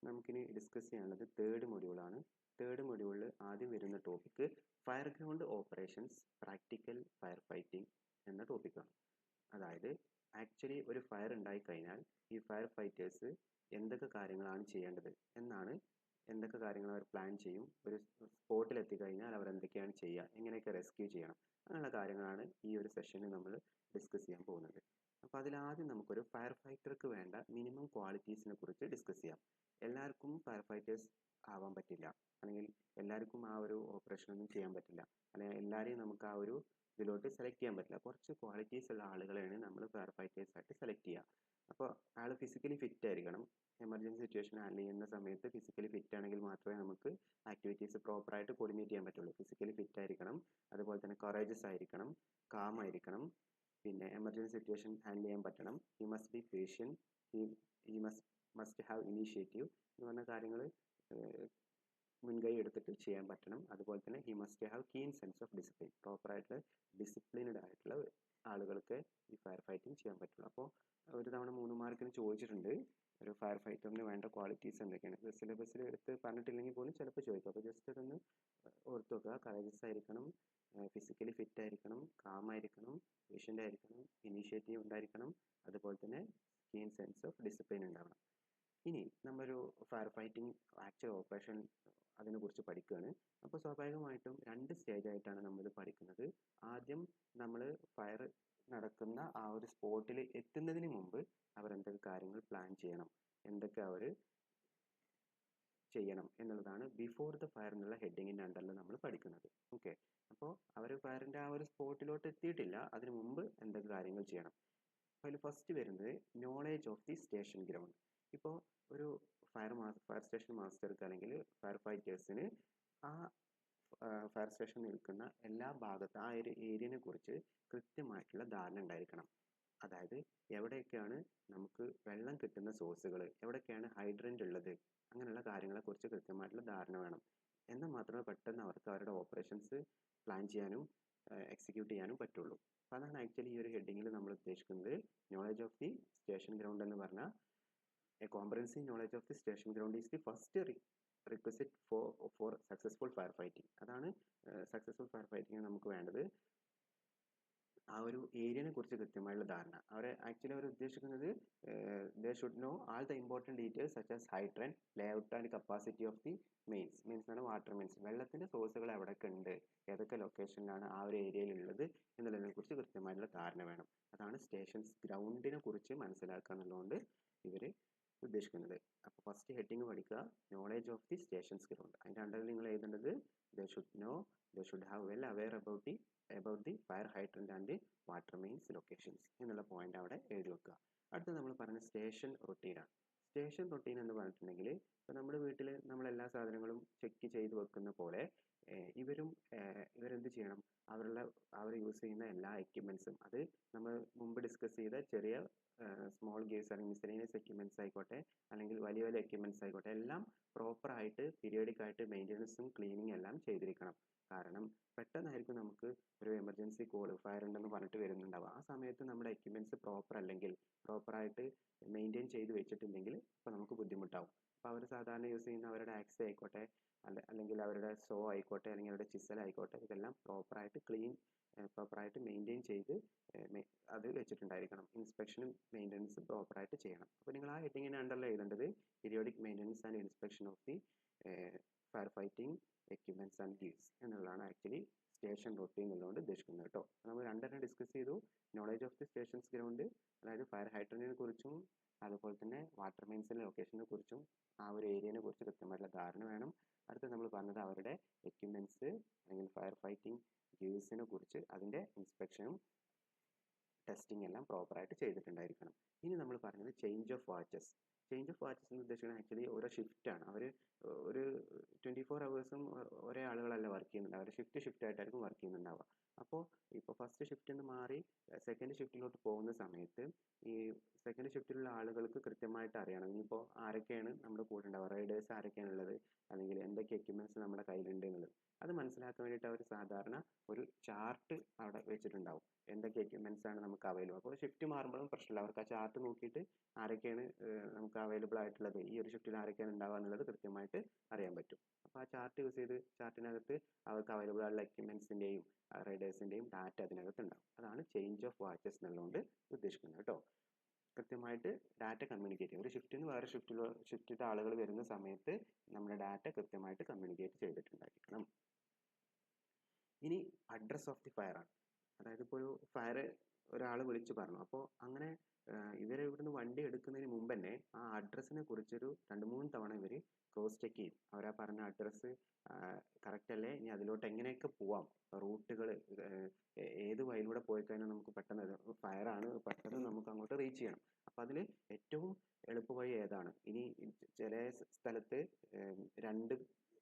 നമുക്കിനി ഡിസ്കസ് ചെയ്യാനുള്ളത് third മൊഡ്യൂളാണ്. Third മൊഡ്യൂളിൽ ആദ്യം വരുന്ന topic fire ground operations practical fire fighting എന്ന ടോപ്പിക്കാണ്. അതായത് ആക്ച്വലി ഒരു ഫയർ ഉണ്ടായിക്കഴിഞ്ഞാൽ ഈ ഫയർ ഫൈറ്റേഴ്സ് എന്തൊക്കെ കാര്യങ്ങളാണ് ചെയ്യേണ്ടത് എന്നാണ്. എന്തൊക്കെ കാര്യങ്ങൾ അവർ പ്ലാൻ ചെയ്യും, ഒരു സ്പോട്ടിൽ എത്തിക്കഴിഞ്ഞാൽ അവർ എന്തൊക്കെയാണ് ചെയ്യുക, എങ്ങനെയൊക്കെ റെസ്ക്യൂ ചെയ്യണം, അങ്ങനെയുള്ള കാര്യങ്ങളാണ് ഈ ഒരു സെഷനിൽ നമ്മൾ ഡിസ്കസ് ചെയ്യാൻ പോകുന്നത്. അപ്പോൾ അതിലാദ്യം നമുക്കൊരു ഫയർ ഫൈറ്റർക്ക് വേണ്ട മിനിമം ക്വാളിറ്റീസിനെ കുറിച്ച് ഡിസ്കസ് ചെയ്യാം. എല്ലാവർക്കും ഫയർ ഫൈറ്റേഴ്സ് ആവാൻ പറ്റില്ല, അല്ലെങ്കിൽ എല്ലാവർക്കും ആ ഒരു ഓപ്പറേഷൻ ഒന്നും ചെയ്യാൻ പറ്റില്ല, അല്ലെങ്കിൽ എല്ലാവരെയും നമുക്ക് ആ ഒരു ഇതിലോട്ട് സെലക്ട് ചെയ്യാൻ പറ്റില്ല. കുറച്ച് ക്വാളിറ്റീസ് ഉള്ള ആളുകളെയാണ് നമ്മൾ ഫയർ ഫൈറ്റേഴ്സ് ആയിട്ട് സെലക്ട് ചെയ്യുക. അപ്പോൾ ആൾ ഫിസിക്കലി ഫിറ്റ് ആയിരിക്കണം. എമർജൻസി സിറ്റുവേഷൻ ഹാൻഡിൽ ചെയ്യുന്ന സമയത്ത് ഫിസിക്കലി ഫിറ്റ് ആണെങ്കിൽ മാത്രമേ നമുക്ക് ആക്ടിവിറ്റീസ് പ്രോപ്പറായിട്ട് കോർഡിനേറ്റ് ചെയ്യാൻ പറ്റുള്ളൂ. ഫിസിക്കലി ഫിറ്റ് ആയിരിക്കണം, അതുപോലെ തന്നെ കറേജസ് ആയിരിക്കണം, കാം ആയിരിക്കണം, പിന്നെ എമർജൻസി സിറ്റുവേഷൻ ഹാൻഡിൽ ചെയ്യാൻ പറ്റണം. He must be patient, he must have initiative എന്ന് പറഞ്ഞ കാര്യങ്ങൾ മുൻകൈ എടുത്തിട്ട് ചെയ്യാൻ പറ്റണം. അതുപോലെ തന്നെ he must have keen sense of discipline, പ്രോപ്പറായിട്ടുള്ള ഡിസിപ്ലിൻഡ് ആയിട്ടുള്ള ആളുകൾക്ക് ഈ ഫയർ ഫൈറ്റിംഗ് ചെയ്യാൻ പറ്റുള്ളൂ. അപ്പോൾ ഒരു തവണ 3 മാർക്കിന് ചോദിച്ചിട്ടുണ്ട് ഒരു ഫയർ ഫൈറ്ററിന് വേണ്ട ക്വാളിറ്റീസ് എന്തൊക്കെയാണ്. സിലബസിൽ എടുത്ത് പറഞ്ഞിട്ടില്ലെങ്കിൽ പോലും ചിലപ്പോൾ ചോദിക്കും. അപ്പോൾ ജസ്റ്റ് ഇതൊന്ന് ഓർത്ത് വെക്കുക. കറേജസ് ആയിരിക്കണം, ഫിസിക്കലി ഫിറ്റ് ആയിരിക്കണം, കാം ആയിരിക്കണം, പേഷ്യൻ്റ് ആയിരിക്കണം, ഇനീഷ്യേറ്റീവ് ഉണ്ടായിരിക്കണം, അതുപോലെ തന്നെ കീൻ സെൻസ് ഓഫ് ഡിസിപ്ലിൻ ഉണ്ടാവണം. ഇനി നമ്മളൊരു ഫയർ ഫൈറ്റിംഗ് ആക്ച്വൽ ഓപ്പറേഷൻ അതിനെക്കുറിച്ച് പഠിക്കുകയാണ്. അപ്പോൾ സ്വാഭാവികമായിട്ടും 2 സ്റ്റേജായിട്ടാണ് നമ്മളിത് പഠിക്കുന്നത്. ആദ്യം നമ്മൾ ഫയർ നടക്കുന്ന ആ ഒരു സ്പോട്ടിൽ എത്തുന്നതിന് മുമ്പ് അവർ എന്തൊക്കെ കാര്യങ്ങൾ പ്ലാൻ ചെയ്യണം, എന്തൊക്കെ അവർ ചെയ്യണം എന്നുള്ളതാണ് ബിഫോർ ദ ഫയർ എന്നുള്ള ഹെഡിങ്ങിൻ്റെ അണ്ടറിൽ നമ്മൾ പഠിക്കുന്നത്. ഓക്കെ, അപ്പോൾ അവർ ഫയറിൻ്റെ ആ ഒരു സ്പോട്ടിലോട്ട് എത്തിയിട്ടില്ല, അതിന് മുമ്പ് എന്തൊക്കെ കാര്യങ്ങൾ ചെയ്യണം. അതിൽ ഫസ്റ്റ് വരുന്നത് knowledge of the station ground. ഇപ്പോൾ ഒരു ഫയർ സ്റ്റേഷൻ മാസ്റ്റർക്ക് അല്ലെങ്കിൽ ഫയർ ഫൈറ്റേഴ്സിന് ആ ഫയർ സ്റ്റേഷൻ നിൽക്കുന്ന എല്ലാ ഭാഗത്തും ആ ഒരു ഏരിയനെ കുറിച്ച് കൃത്യമായിട്ടുള്ള ധാരണ ഉണ്ടായിരിക്കണം. അതായത് എവിടെയൊക്കെയാണ് നമുക്ക് വെള്ളം കിട്ടുന്ന സോഴ്സുകൾ, എവിടെയൊക്കെയാണ് ഹൈഡ്രൻ്റ് ഉള്ളത്, അങ്ങനെയുള്ള കാര്യങ്ങളെക്കുറിച്ച് കൃത്യമായിട്ടുള്ള ധാരണ വേണം. എന്നാൽ മാത്രമേ പെട്ടെന്ന് അവർക്ക് അവരുടെ ഓപ്പറേഷൻസ് പ്ലാൻ ചെയ്യാനും എക്സിക്യൂട്ട് ചെയ്യാനും പറ്റുള്ളൂ. അപ്പോൾ അതാണ് ആക്ച്വലി ഈ ഒരു ഹെഡിങ്ങിൽ നമ്മൾ ഉദ്ദേശിക്കുന്നത്. Knowledge of the station ground എന്ന് പറഞ്ഞാൽ a comprehensive knowledge of the station ground is the first requisite for successful fire fighting. അതാണ് സക്സസ്ഫുൾ ഫയർ ഫൈറ്റിംഗ് നമുക്ക് വേണ്ടത്. ആ ഒരു ഏരിയനെ കുറിച്ച് കൃത്യമായുള്ള ധാരണ. അവർ ഉദ്ദേശിക്കുന്നത് they should know all the important details such as hydrant, layout and capacity of the mains ആണ് വാട്ടർ മെയിൻസ്. വെള്ളത്തിൻ്റെ സോഴ്സുകൾ എവിടെയൊക്കെ ഉണ്ട്, ഏതൊക്കെ ലൊക്കേഷനിലാണ് ആ ഒരു ഏരിയയിലുള്ളത് എന്നുള്ളതിനെ കുറിച്ച് കൃത്യമായിട്ടുള്ള ധാരണ വേണം. അതാണ് സ്റ്റേഷൻസ് ഗ്രൗണ്ടിനെ കുറിച്ച് മനസ്സിലാക്കുക എന്നുള്ളതുകൊണ്ട് ഇവർ ഉദ്ദേശിക്കുന്നത്. അപ്പോൾ ഫസ്റ്റ് ഹെഡിങ് പഠിക്കുക, knowledge of the stations ground. അതിൻ്റെ അണ്ടറിൽ നിങ്ങൾ എഴുതേണ്ടത് they should have well aware about the fire hydrant and the water mains locations എന്നുള്ള പോയിന്റ് അവിടെ എഴുതി വെക്കുക. അടുത്ത നമ്മൾ പറഞ്ഞ സ്റ്റേഷൻ റൊട്ടീനാണ്. സ്റ്റേഷൻ റൊട്ടീൻ എന്ന് പറഞ്ഞിട്ടുണ്ടെങ്കിൽ ഇപ്പോൾ നമ്മുടെ വീട്ടിൽ നമ്മളെല്ലാ സാധനങ്ങളും ചെക്ക് ചെയ്ത് വെക്കുന്ന പോലെ ഇവരെന്ത് ചെയ്യണം, അവർ യൂസ് ചെയ്യുന്ന എല്ലാ എക്യുപ്മെൻസും, അത് നമ്മൾ മുമ്പ് ഡിസ്കസ് ചെയ്ത ചെറിയ സ്മോൾ ഗേസ് അല്ലെങ്കിൽ മിസലേനിയസ് എക്യുപ്മെൻറ്റ്സ് ആയിക്കോട്ടെ, അല്ലെങ്കിൽ വലിയ വലിയ എക്യുപ്മെൻറ്റ്സ് ആയിക്കോട്ടെ, എല്ലാം പ്രോപ്പറായിട്ട് പീരിയോഡിക് ആയിട്ട് മെയിൻ്റെനൻസും ക്ലീനിങ് എല്ലാം ചെയ്തിരിക്കണം. കാരണം പെട്ടെന്നായിരിക്കും നമുക്ക് ഒരു എമർജൻസി കോൾ ഫയർ ഉണ്ടെന്ന് പറഞ്ഞിട്ട് വരുന്നുണ്ടാവുക. ആ സമയത്ത് നമ്മുടെ എക്യുപ്മെൻറ്റ്സ് പ്രോപ്പറായിട്ട് മെയിൻറ്റെയിൻ ചെയ്ത് വെച്ചിട്ടില്ലെങ്കിൽ അപ്പോൾ നമുക്ക് ബുദ്ധിമുട്ടാവും. അപ്പോൾ അവർ സാധാരണ യൂസ് ചെയ്യുന്ന അവരുടെ ആക്സ് ആയിക്കോട്ടെ, അല്ലെങ്കിൽ അവരുടെ സോ ആയിക്കോട്ടെ, അല്ലെങ്കിൽ അവരുടെ ചിസൽ ആയിക്കോട്ടെ, ഇതെല്ലാം പ്രോപ്പറായിട്ട് മെയിൻറ്റെയിൻ ചെയ്ത് അത് വെച്ചിട്ടുണ്ടായിരിക്കണം. ഇൻസ്പെക്ഷനും മെയിൻ്റെനൻസും പ്രോപ്പറായിട്ട് ചെയ്യണം. അപ്പോൾ നിങ്ങൾ ആ ഹെഡിങ്ങിന് അണ്ടറിൽ എഴുതേണ്ടത് periodic maintenance and inspection of the fire fighting equipments and gives എന്നുള്ളതാണ് ആക്ച്വലി സ്റ്റേഷൻ റൊട്ടീൻ എന്നുള്ളതുകൊണ്ട് ഉദ്ദേശിക്കുന്നത് കേട്ടോ. നമ്മൾ രണ്ടെണ്ണം ഡിസ്കസ് ചെയ്തു. Knowledge of the stations ground, അതായത് ഫയർ ഹൈഡ്രന്റിനെ കുറിച്ചും അതുപോലെ തന്നെ വാട്ടർ മെയിൻസിൻ്റെ ലൊക്കേഷനെ കുറിച്ചും ആ ഒരു ഏരിയനെ കുറിച്ച് കൃത്യമായിട്ടുള്ള ധാരണ വേണം. അടുത്ത് നമ്മൾ പറഞ്ഞത് അവരുടെ എക്യുപ്മെൻറ്റ്സ് അല്ലെങ്കിൽ ഫയർ ഫൈറ്റിംഗ് ഗീവ്സിനെ കുറിച്ച് അതിൻ്റെ ഇൻസ്പെക്ഷനും ടെസ്റ്റിംഗ് എല്ലാം പ്രോപ്പറായിട്ട് ചെയ്തിട്ടുണ്ടായിരിക്കണം. ഇനി നമ്മൾ പറഞ്ഞത് ചേഞ്ച് ഓഫ് വാച്ചസ് എന്ന് ഉദ്ദേശിക്കുന്നത് ആക്ച്വലി ഓരോ ഷിഫ്റ്റാണ്. അവർ ഒരു 24 hours ഒരേ ആളുകളല്ല വർക്ക് ചെയ്യുന്നുണ്ടാവുക. അവർ ഷിഫ്റ്റ് ആയിട്ടായിരിക്കും വർക്ക് ചെയ്യുന്നുണ്ടാവുക. അപ്പോൾ ഇപ്പോൾ ഫസ്റ്റ് ഷിഫ്റ്റിൽ നിന്ന് മാറി സെക്കൻഡ് ഷിഫ്റ്റിലോട്ട് പോകുന്ന സമയത്ത് ഈ സെക്കൻഡ് ഷിഫ്റ്റിലുള്ള ആളുകൾക്ക് കൃത്യമായിട്ട് അറിയണം ഇനിയിപ്പോൾ ആരൊക്കെയാണ് നമ്മുടെ കൂടെ ഉണ്ടാവുക, റൈഡേഴ്സ് ആരൊക്കെയാണ് ഉള്ളത്, അല്ലെങ്കിൽ എന്തൊക്കെ എക്യുപ്മെൻറ്റ്സ് നമ്മുടെ കയ്യിലുണ്ട് എന്നുള്ളത്. അത് മനസ്സിലാക്കാൻ വേണ്ടിയിട്ട് അവർ സാധാരണ ഒരു ചാർട്ട് അവിടെ വെച്ചിട്ടുണ്ടാവും, എന്തൊക്കെ എക്യുപ്മെൻറ്റ്സ് ആണ് നമുക്ക് അവൈലബിൾ. അപ്പോൾ ഷിഫ്റ്റ് മാറുമ്പോഴും പ്രശ്നമില്ല, അവർക്ക് ആ ചാർട്ട് നോക്കിയിട്ട് ആരൊക്കെയാണ് നമുക്ക് അവൈലബിൾ ആയിട്ടുള്ളത്, ഈ ഒരു ഷിഫ്റ്റിൽ ആരൊക്കെയാണ് ഉണ്ടാവുക എന്നുള്ളത് കൃത്യമായിട്ട് അറിയാൻ പറ്റും. അപ്പോൾ ആ ചാർട്ട് യൂസ് ചെയ്ത് ചാർട്ടിനകത്ത് അവർക്ക് അവൈലബിൾ ആയിട്ടുള്ള എക്യുപ്മെൻറ്റ്സിൻ്റെയും റൈഡേഴ്സിൻ്റെയും ഡാറ്റ അതിനകത്ത് ഉണ്ടാവും. അതാണ് ചേഞ്ച് ഓഫ് വാച്ചസ് എന്നുള്ളതുകൊണ്ട് ഉദ്ദേശിക്കുന്നത് കേട്ടോ. കൃത്യമായിട്ട് ഡാറ്റ കമ്മ്യൂണിക്കേറ്റ് ചെയ്യും. ഒരു ഷിഫ്റ്റിൽ നിന്ന് വേറെ ഷിഫ്റ്റിലത്തെ ആളുകൾ വരുന്ന സമയത്ത് നമ്മുടെ ഡാറ്റ കൃത്യമായിട്ട് കമ്മ്യൂണിക്കേറ്റ് ചെയ്തിട്ടുണ്ടായിരിക്കണം. ഇനി അഡ്രസ് ഓഫ് ദി ഫയർ ആണ്. അതായത് ഇപ്പോൾ ഒരു ഫയർ ഒരാൾ വിളിച്ച് പറഞ്ഞു, അപ്പോൾ അങ്ങനെ ഇവർ ഇവിടുന്ന് വണ്ടി എടുക്കുന്നതിന് മുമ്പ് തന്നെ ആ അഡ്രസ്സിനെ കുറിച്ചൊരു 2-3 തവണ ഇവർ ക്രോസ് ചെക്ക് ചെയ്യും. അവരാ പറഞ്ഞ അഡ്രസ്സ് കറക്റ്റ് അല്ലേ, ഇനി അതിലോട്ട് എങ്ങനെയൊക്കെ പോവാം, റൂട്ടുകൾ ഏത് വഴിയിലൂടെ പോയി കഴിഞ്ഞാൽ നമുക്ക് പെട്ടെന്ന് ഫയറാണ് പെട്ടെന്ന് നമുക്ക് അങ്ങോട്ട് റീച്ച് ചെയ്യണം. അപ്പോൾ അതിൽ ഏറ്റവും എളുപ്പവഴി ഏതാണ്, ഇനി ചില സ്ഥലത്ത്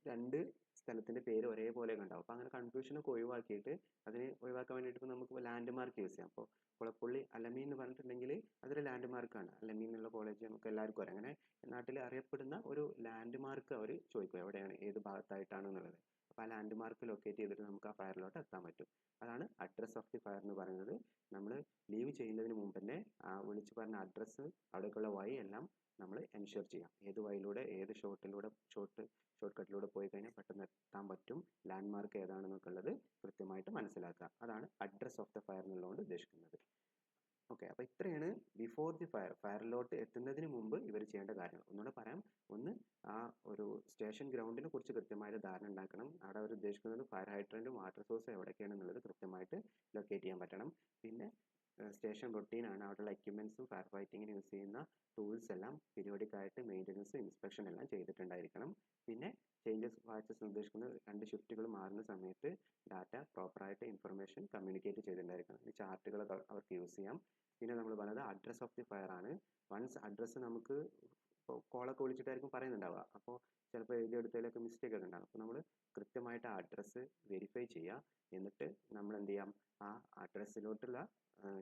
രണ്ട് സ്ഥലത്തിൻ്റെ പേര് ഒരേപോലെ ഉണ്ടാവും. അപ്പോൾ അങ്ങനെ കൺഫ്യൂഷനൊക്കെ ഒഴിവാക്കിയിട്ട് അതിന് ഒഴിവാക്കാൻ വേണ്ടിയിട്ട് നമുക്ക് ലാൻഡ് മാർക്ക് യൂസ് ചെയ്യാം. അപ്പോൾ കുളപ്പുള്ളി അലമീൻ എന്ന് പറഞ്ഞിട്ടുണ്ടെങ്കിൽ അതൊരു ലാൻഡ് മാർക്കാണ്. അലമീൻ എന്നുള്ള കോളേജ് നമുക്ക് എല്ലാവർക്കും അറിയാം. അങ്ങനെ നാട്ടിൽ അറിയപ്പെടുന്ന ഒരു ലാൻഡ് മാർക്ക് അവർ ചോദിക്കും, എവിടെയാണ് ഏത് ഭാഗത്തായിട്ടാണ് എന്നുള്ളത്. അപ്പോൾ ആ ലാൻഡ് മാർക്ക് ലൊക്കേറ്റ് ചെയ്തിട്ട് നമുക്ക് ആ ഫയറിലോട്ട് എത്താൻ പറ്റും. അതാണ് അഡ്രസ് ഓഫ് ദി ഫയർ എന്ന് പറയുന്നത്. നമ്മൾ ലീവ് ചെയ്യുന്നതിന് മുമ്പ് തന്നെ വിളിച്ച് പറഞ്ഞ അഡ്രസ്സ്, അവിടേക്കുള്ള വഴി എല്ലാം നമ്മൾ എൻഷുർ ചെയ്യാം. ഏത് വഴിയിലൂടെ ഏത് ഷോർട്ട് കട്ടിലൂടെ പോയി കഴിഞ്ഞാൽ പെട്ടെന്ന് എത്താൻ പറ്റും, ലാൻഡ് മാർക്ക് ഏതാണെന്നൊക്കെ ഉള്ളത് കൃത്യമായിട്ട് മനസ്സിലാക്കുക. അതാണ് അഡ്രസ് ഓഫ് ദ ഫയർ എന്നുള്ളതുകൊണ്ട് ഉദ്ദേശിക്കുന്നത്. ഓക്കെ, അപ്പോൾ ഇത്രയാണ് ബിഫോർ ദി ഫയറിലോട്ട് എത്തുന്നതിന് മുമ്പ് ഇവർ ചെയ്യേണ്ട കാര്യങ്ങൾ. ഒന്നുകൂടെ പറയാം. ഒന്ന്, ആ ഒരു സ്റ്റേഷൻ ഗ്രൗണ്ടിനെ കുറിച്ച് കൃത്യമായിട്ട് ധാരണ ഉണ്ടാക്കണം. അവിടെ അവർ ഉദ്ദേശിക്കുന്നത് ഫയർ ഹൈഡ്രൻറ്റും വാട്ടർ സോഴ്സും എവിടെയൊക്കെയാണെന്നുള്ളത് കൃത്യമായിട്ട് ലൊക്കേറ്റ് ചെയ്യാൻ പറ്റണം. പിന്നെ സ്റ്റേഷൻ റൊട്ടീനാണ്, അവിടെയുള്ള എക്യുപ്മെൻറ്റ്സും ഫയർ ഫൈറ്റിങ്ങിന് യൂസ് ചെയ്യുന്ന ടൂൾസ് എല്ലാം പീരിയോഡിക് ആയിട്ട് മെയിൻ്റനൻസും ഇൻസ്പെക്ഷൻ എല്ലാം ചെയ്തിട്ടുണ്ടായിരിക്കണം. പിന്നെ ചേഞ്ചസ് വാച്ചസ് ഉദ്ദേശിക്കുന്നത് 2 ഷിഫ്റ്റുകൾ മാറുന്ന സമയത്ത് ഡാറ്റ പ്രോപ്പറായിട്ട് ഇൻഫർമേഷൻ കമ്മ്യൂണിക്കേറ്റ് ചെയ്തിട്ടുണ്ടായിരിക്കണം. ഈ ചാർട്ടുകൾ അവർക്ക് യൂസ് ചെയ്യാം. പിന്നെ നമ്മൾ പറഞ്ഞത് അഡ്രസ് ഓഫ് ദി ഫയർ ആണ്. വൺസ് അഡ്രസ്സ് നമുക്ക് ഇപ്പോൾ കോളൊക്കെ വിളിച്ചിട്ടായിരിക്കും പറയുന്നുണ്ടാവുക, അപ്പോൾ ചിലപ്പോൾ എഴുതിയെടുത്തതിലൊക്കെ മിസ്റ്റേക്ക് ഒക്കെ ഉണ്ടാകും. അപ്പോൾ നമ്മൾ കൃത്യമായിട്ട് ആ അഡ്രസ്സ് വെരിഫൈ ചെയ്യുക. എന്നിട്ട് നമ്മൾ എന്ത് ചെയ്യാം, ആ അഡ്രസ്സിലോട്ടുള്ള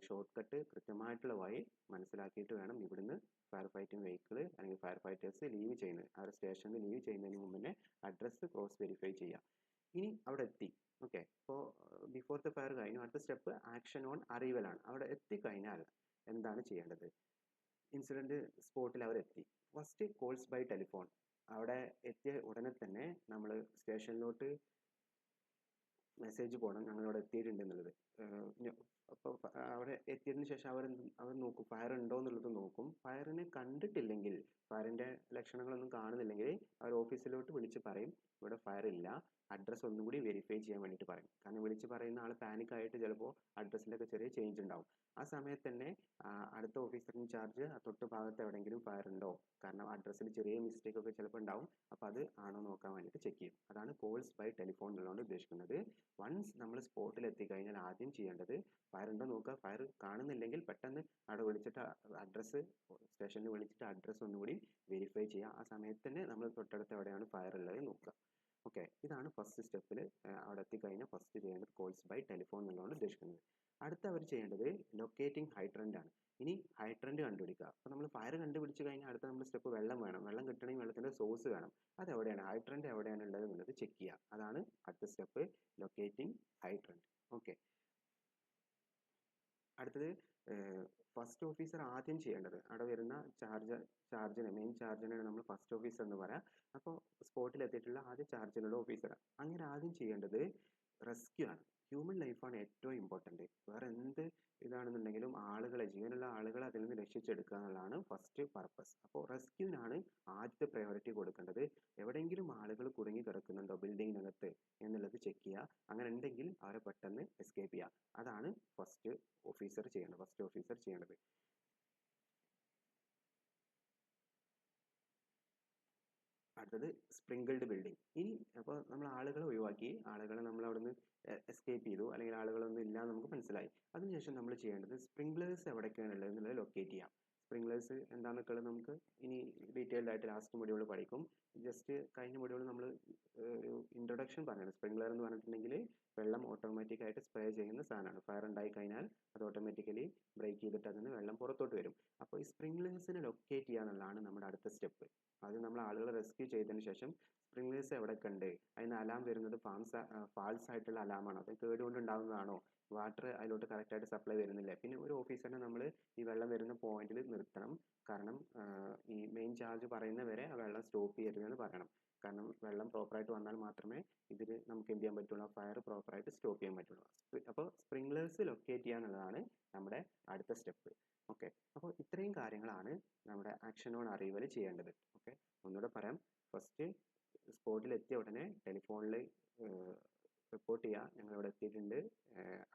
ഷോർട്ട് കട്ട് കൃത്യമായിട്ടുള്ള വഴി മനസ്സിലാക്കിയിട്ട് വേണം ഇവിടുന്ന് ഫയർ ഫൈറ്റിംഗ് വെഹിക്കിൾ അല്ലെങ്കിൽ ഫയർ ഫൈറ്റേഴ്സ് ലീവ് ചെയ്യുന്നത്, ആ ഒരു സ്റ്റേഷനിൽ ലീവ് ചെയ്യുന്നതിന് മുമ്പ് തന്നെ അഡ്രസ്സ് ക്രോസ് വെരിഫൈ ചെയ്യാം. ഇനി അവിടെ എത്തി, ഓക്കെ, ഇപ്പോൾ ബിഫോർ ദ ഫയർ കഴിഞ്ഞു. അടുത്ത സ്റ്റെപ്പ് ആക്ഷൻ ഓൺ അറൈവലാണ്. അവിടെ എത്തിക്കഴിഞ്ഞാൽ എന്താണ് ചെയ്യേണ്ടത്? ഇൻസിഡൻറ്റ് സ്പോട്ടിൽ അവരെത്തി. First calls by telephone. അവിടെ എത്തിയ ഉടനെ തന്നെ നമ്മൾ സ്റ്റേഷനിലോട്ട് മെസ്സേജ് പോകണം, ഞങ്ങളിവിടെ എത്തിയിട്ടുണ്ട് എന്നുള്ളത്. അപ്പോൾ അവിടെ എത്തിയതിന് ശേഷം അവർ നോക്കും ഫയർ ഉണ്ടോ എന്നുള്ളത് നോക്കും. ഫയറിനെ കണ്ടിട്ടില്ലെങ്കിൽ, ഫയറിൻ്റെ ലക്ഷണങ്ങളൊന്നും കാണുന്നില്ലെങ്കിൽ അവർ ഓഫീസിലോട്ട് വിളിച്ച് പറയും ഇവിടെ ഫയർ ഇല്ല, അഡ്രസ്സ് ഒന്നും കൂടി വെരിഫൈ ചെയ്യാൻ വേണ്ടിയിട്ട് പറയും. കാരണം വിളിച്ച് പറയുന്ന ആൾ പാനിക്കായിട്ട് ചിലപ്പോൾ അഡ്രസ്സിലൊക്കെ ചെറിയ ചേഞ്ച് ഉണ്ടാവും. ആ സമയത്ത് തന്നെ അടുത്ത ഓഫീസർ ഇൻചാർജ് തൊട്ട് ഭാഗത്ത് എവിടെയെങ്കിലും ഫയർ ഉണ്ടോ, കാരണം അഡ്രസ്സിൽ ചെറിയ മിസ്റ്റേക്ക് ഒക്കെ ചിലപ്പോൾ ഉണ്ടാവും, അപ്പോൾ അത് ആണോ നോക്കാൻ വേണ്ടിയിട്ട് ചെക്ക് ചെയ്യും. അതാണ് കോൾസ് ബൈ ടെലിഫോൺ എന്നുള്ളതുകൊണ്ട് ഉദ്ദേശിക്കുന്നത്. വൺസ് നമ്മൾ സ്പോട്ടിൽ എത്തിക്കഴിഞ്ഞാൽ ആദ്യം ചെയ്യേണ്ടത് ഫയർ ഉണ്ടോ നോക്കുക. ഫയർ കാണുന്നില്ലെങ്കിൽ പെട്ടെന്ന് അവിടെ വിളിച്ചിട്ട് അഡ്രസ്സ് സ്റ്റേഷനിൽ വിളിച്ചിട്ട് അഡ്രസ്സ് ഒന്നുകൂടി വെരിഫൈ ചെയ്യുക. ആ സമയത്ത് തന്നെ നമ്മൾ തൊട്ടടുത്ത് എവിടെയാണ് ഫയർ ഉള്ളത് നോക്കുക. ഓക്കെ, ഇതാണ് ഫസ്റ്റ് സ്റ്റെപ്പിൽ അവിടെ എത്തിക്കഴിഞ്ഞാൽ ഫസ്റ്റ് ചെയ്യേണ്ടത് കോൾസ് ബൈ ടെലിഫോൺ എന്നുള്ളതാണ് ഉദ്ദേശിക്കുന്നത്. അടുത്ത അവർ ചെയ്യേണ്ടത് ലൊക്കേറ്റിംഗ് ഹൈഡ്രൻ്റ് ആണ്. ഇനി ഹൈഡ്രൻ്റ് കണ്ടുപിടിക്കുക. അപ്പോൾ നമ്മൾ ഫയർ കണ്ടുപിടിച്ച് കഴിഞ്ഞാൽ അടുത്ത നമ്മുടെ സ്റ്റെപ്പ് വെള്ളം വേണം. വെള്ളം കിട്ടണമെങ്കിൽ വെള്ളത്തിൻ്റെ സോഴ്സ് വേണം. അതെവിടെയാണ്, ഹൈഡ്രൻ്റ് എവിടെയാണ് ഉള്ളത് എന്നുള്ളത് ചെക്ക് ചെയ്യുക. അതാണ് അടുത്ത സ്റ്റെപ്പ്, ലൊക്കേറ്റിംഗ് ഹൈഡ്രൻ്റ്. ഓക്കെ, അടുത്തത് ഫസ്റ്റ് ഓഫീസർ ആദ്യം ചെയ്യേണ്ടത്, അവിടെ വരുന്ന മെയിൻ ചാർജിനാണ് നമ്മൾ ഫസ്റ്റ് ഓഫീസർ എന്ന് പറയാം. അപ്പോൾ സ്പോട്ടിൽ എത്തിയിട്ടുള്ള ആദ്യ ചാർജിലുള്ള ഓഫീസർ. അങ്ങനെ ആദ്യം ചെയ്യേണ്ടത് റെസ്ക്യൂ ആണ്. ഹ്യൂമൻ ലൈഫാണ് ഏറ്റവും ഇമ്പോർട്ടൻറ്റ്. വേറെ എന്ത് ഇതാണെന്നുണ്ടെങ്കിലും ജീവനുള്ള ആളുകളെ അതിൽ നിന്ന് രക്ഷിച്ചെടുക്കുക എന്നുള്ളതാണ് ഫസ്റ്റ് പർപ്പസ്. അപ്പോൾ റെസ്ക്യൂവിനാണ് ആദ്യത്തെ പ്രയോറിറ്റി കൊടുക്കേണ്ടത്. എവിടെയെങ്കിലും ആളുകൾ കുടുങ്ങി കിടക്കുന്നുണ്ടോ ബിൽഡിങ്ങിനകത്ത് എന്നുള്ളത് ചെക്ക് ചെയ്യുക. അങ്ങനെ ഉണ്ടെങ്കിൽ അവരെ പെട്ടെന്ന് എസ്കേപ്പ് ചെയ്യുക. അതാണ് ഫസ്റ്റ് ഓഫീസർ ചെയ്യേണ്ടത്. അടുത്തത് സ്പ്രിങ്കിൾഡ് ബിൽഡിംഗ്. ഇനി അപ്പോൾ നമ്മൾ ആളുകളെ ഒഴിവാക്കി, ആളുകളെ നമ്മൾ അവിടുന്ന് എസ്കേപ്പ് ചെയ്തു, അല്ലെങ്കിൽ ആളുകളൊന്നും ഇല്ല നമുക്ക് മനസ്സിലായി. അതിനുശേഷം നമ്മൾ ചെയ്യേണ്ടത് സ്പ്രിംഗ്ലേഴ്സ് എവിടെയൊക്കെയാണ് ഉള്ളത് എന്നുള്ളത് ലൊക്കേറ്റ് ചെയ്യാം. സ്പ്രിംഗ്ലേഴ്സ് എന്താണെന്നൊക്കെ ഉള്ളത് നമുക്ക് ഇനി ഡീറ്റെയിൽഡ് ആയിട്ട് ലാസ്റ്റ് മൊഡ്യൂൾ പഠിക്കും. ജസ്റ്റ് കഴിഞ്ഞ മൊഡ്യൂൾ നമ്മൾ ഒരു ഇൻട്രൊഡക്ഷൻ പറയണം. സ്പ്രിംഗ്ലർ എന്ന് പറഞ്ഞിട്ടുണ്ടെങ്കിൽ വെള്ളം ഓട്ടോമാറ്റിക്കായിട്ട് സ്പ്രേ ചെയ്യുന്ന സാധനമാണ്. ഫയർ ഉണ്ടായി കഴിഞ്ഞാൽ അത് ഓട്ടോമാറ്റിക്കലി ബ്രേക്ക് ചെയ്തിട്ട് അതിന് വെള്ളം പുറത്തോട്ട് വരും. അപ്പോൾ ഈ സ്പ്രിംഗ്ലേഴ്സിനെ ലൊക്കേറ്റ് ചെയ്യുക എന്നുള്ളതാണ് നമ്മുടെ അടുത്ത സ്റ്റെപ്പ്. അത് നമ്മൾ ആളുകളെ റെസ്ക്യൂ ചെയ്തതിന് ശേഷം സ്പ്രിംഗ്ലേഴ്സ് എവിടെയൊക്കെ ഉണ്ട്, അതിന് അലാം വരുന്നത് ഫാൾസ് ആയിട്ടുള്ള അലാമാണോ, അത് കേടുകൊണ്ട് ഉണ്ടാകുന്നതാണോ, വാട്ടർ അതിലോട്ട് കറക്റ്റായിട്ട് സപ്ലൈ വരുന്നില്ല. പിന്നെ ഒരു ഓഫീസറിനെ നമ്മൾ ഈ വെള്ളം വരുന്ന പോയിന്റിൽ നിർത്തണം. കാരണം ഈ മെയിൻ ചാർജ് പറയുന്ന വരെ ആ വെള്ളം സ്റ്റോപ്പ് ചെയ്യരുതെന്ന് പറയണം. കാരണം വെള്ളം പ്രോപ്പറായിട്ട് വന്നാൽ മാത്രമേ ഇതിൽ നമുക്ക് എന്ത് ചെയ്യാൻ പറ്റുള്ളൂ, ഫയർ പ്രോപ്പറായിട്ട് സ്റ്റോപ്പ് ചെയ്യാൻ പറ്റുള്ളൂ. അപ്പോൾ സ്പ്രിംഗ്ലേഴ്സ് ലൊക്കേറ്റ് ചെയ്യുക എന്നുള്ളതാണ് നമ്മുടെ അടുത്ത സ്റ്റെപ്പ്. ഓക്കെ, അപ്പോൾ ഇത്രയും കാര്യങ്ങളാണ് നമ്മുടെ ആക്ഷൻ ഓൺ അറൈവൽ ചെയ്യേണ്ടത്. ഓക്കെ, ഒന്നുകൂടെ പറയാം. ഫസ്റ്റ് സ്പോട്ടിൽ എത്തിയ ഉടനെ ടെലിഫോണിൽ റിപ്പോർട്ട് ചെയ്യുക, ഞങ്ങൾ ഇവിടെ എത്തിയിട്ടുണ്ട്,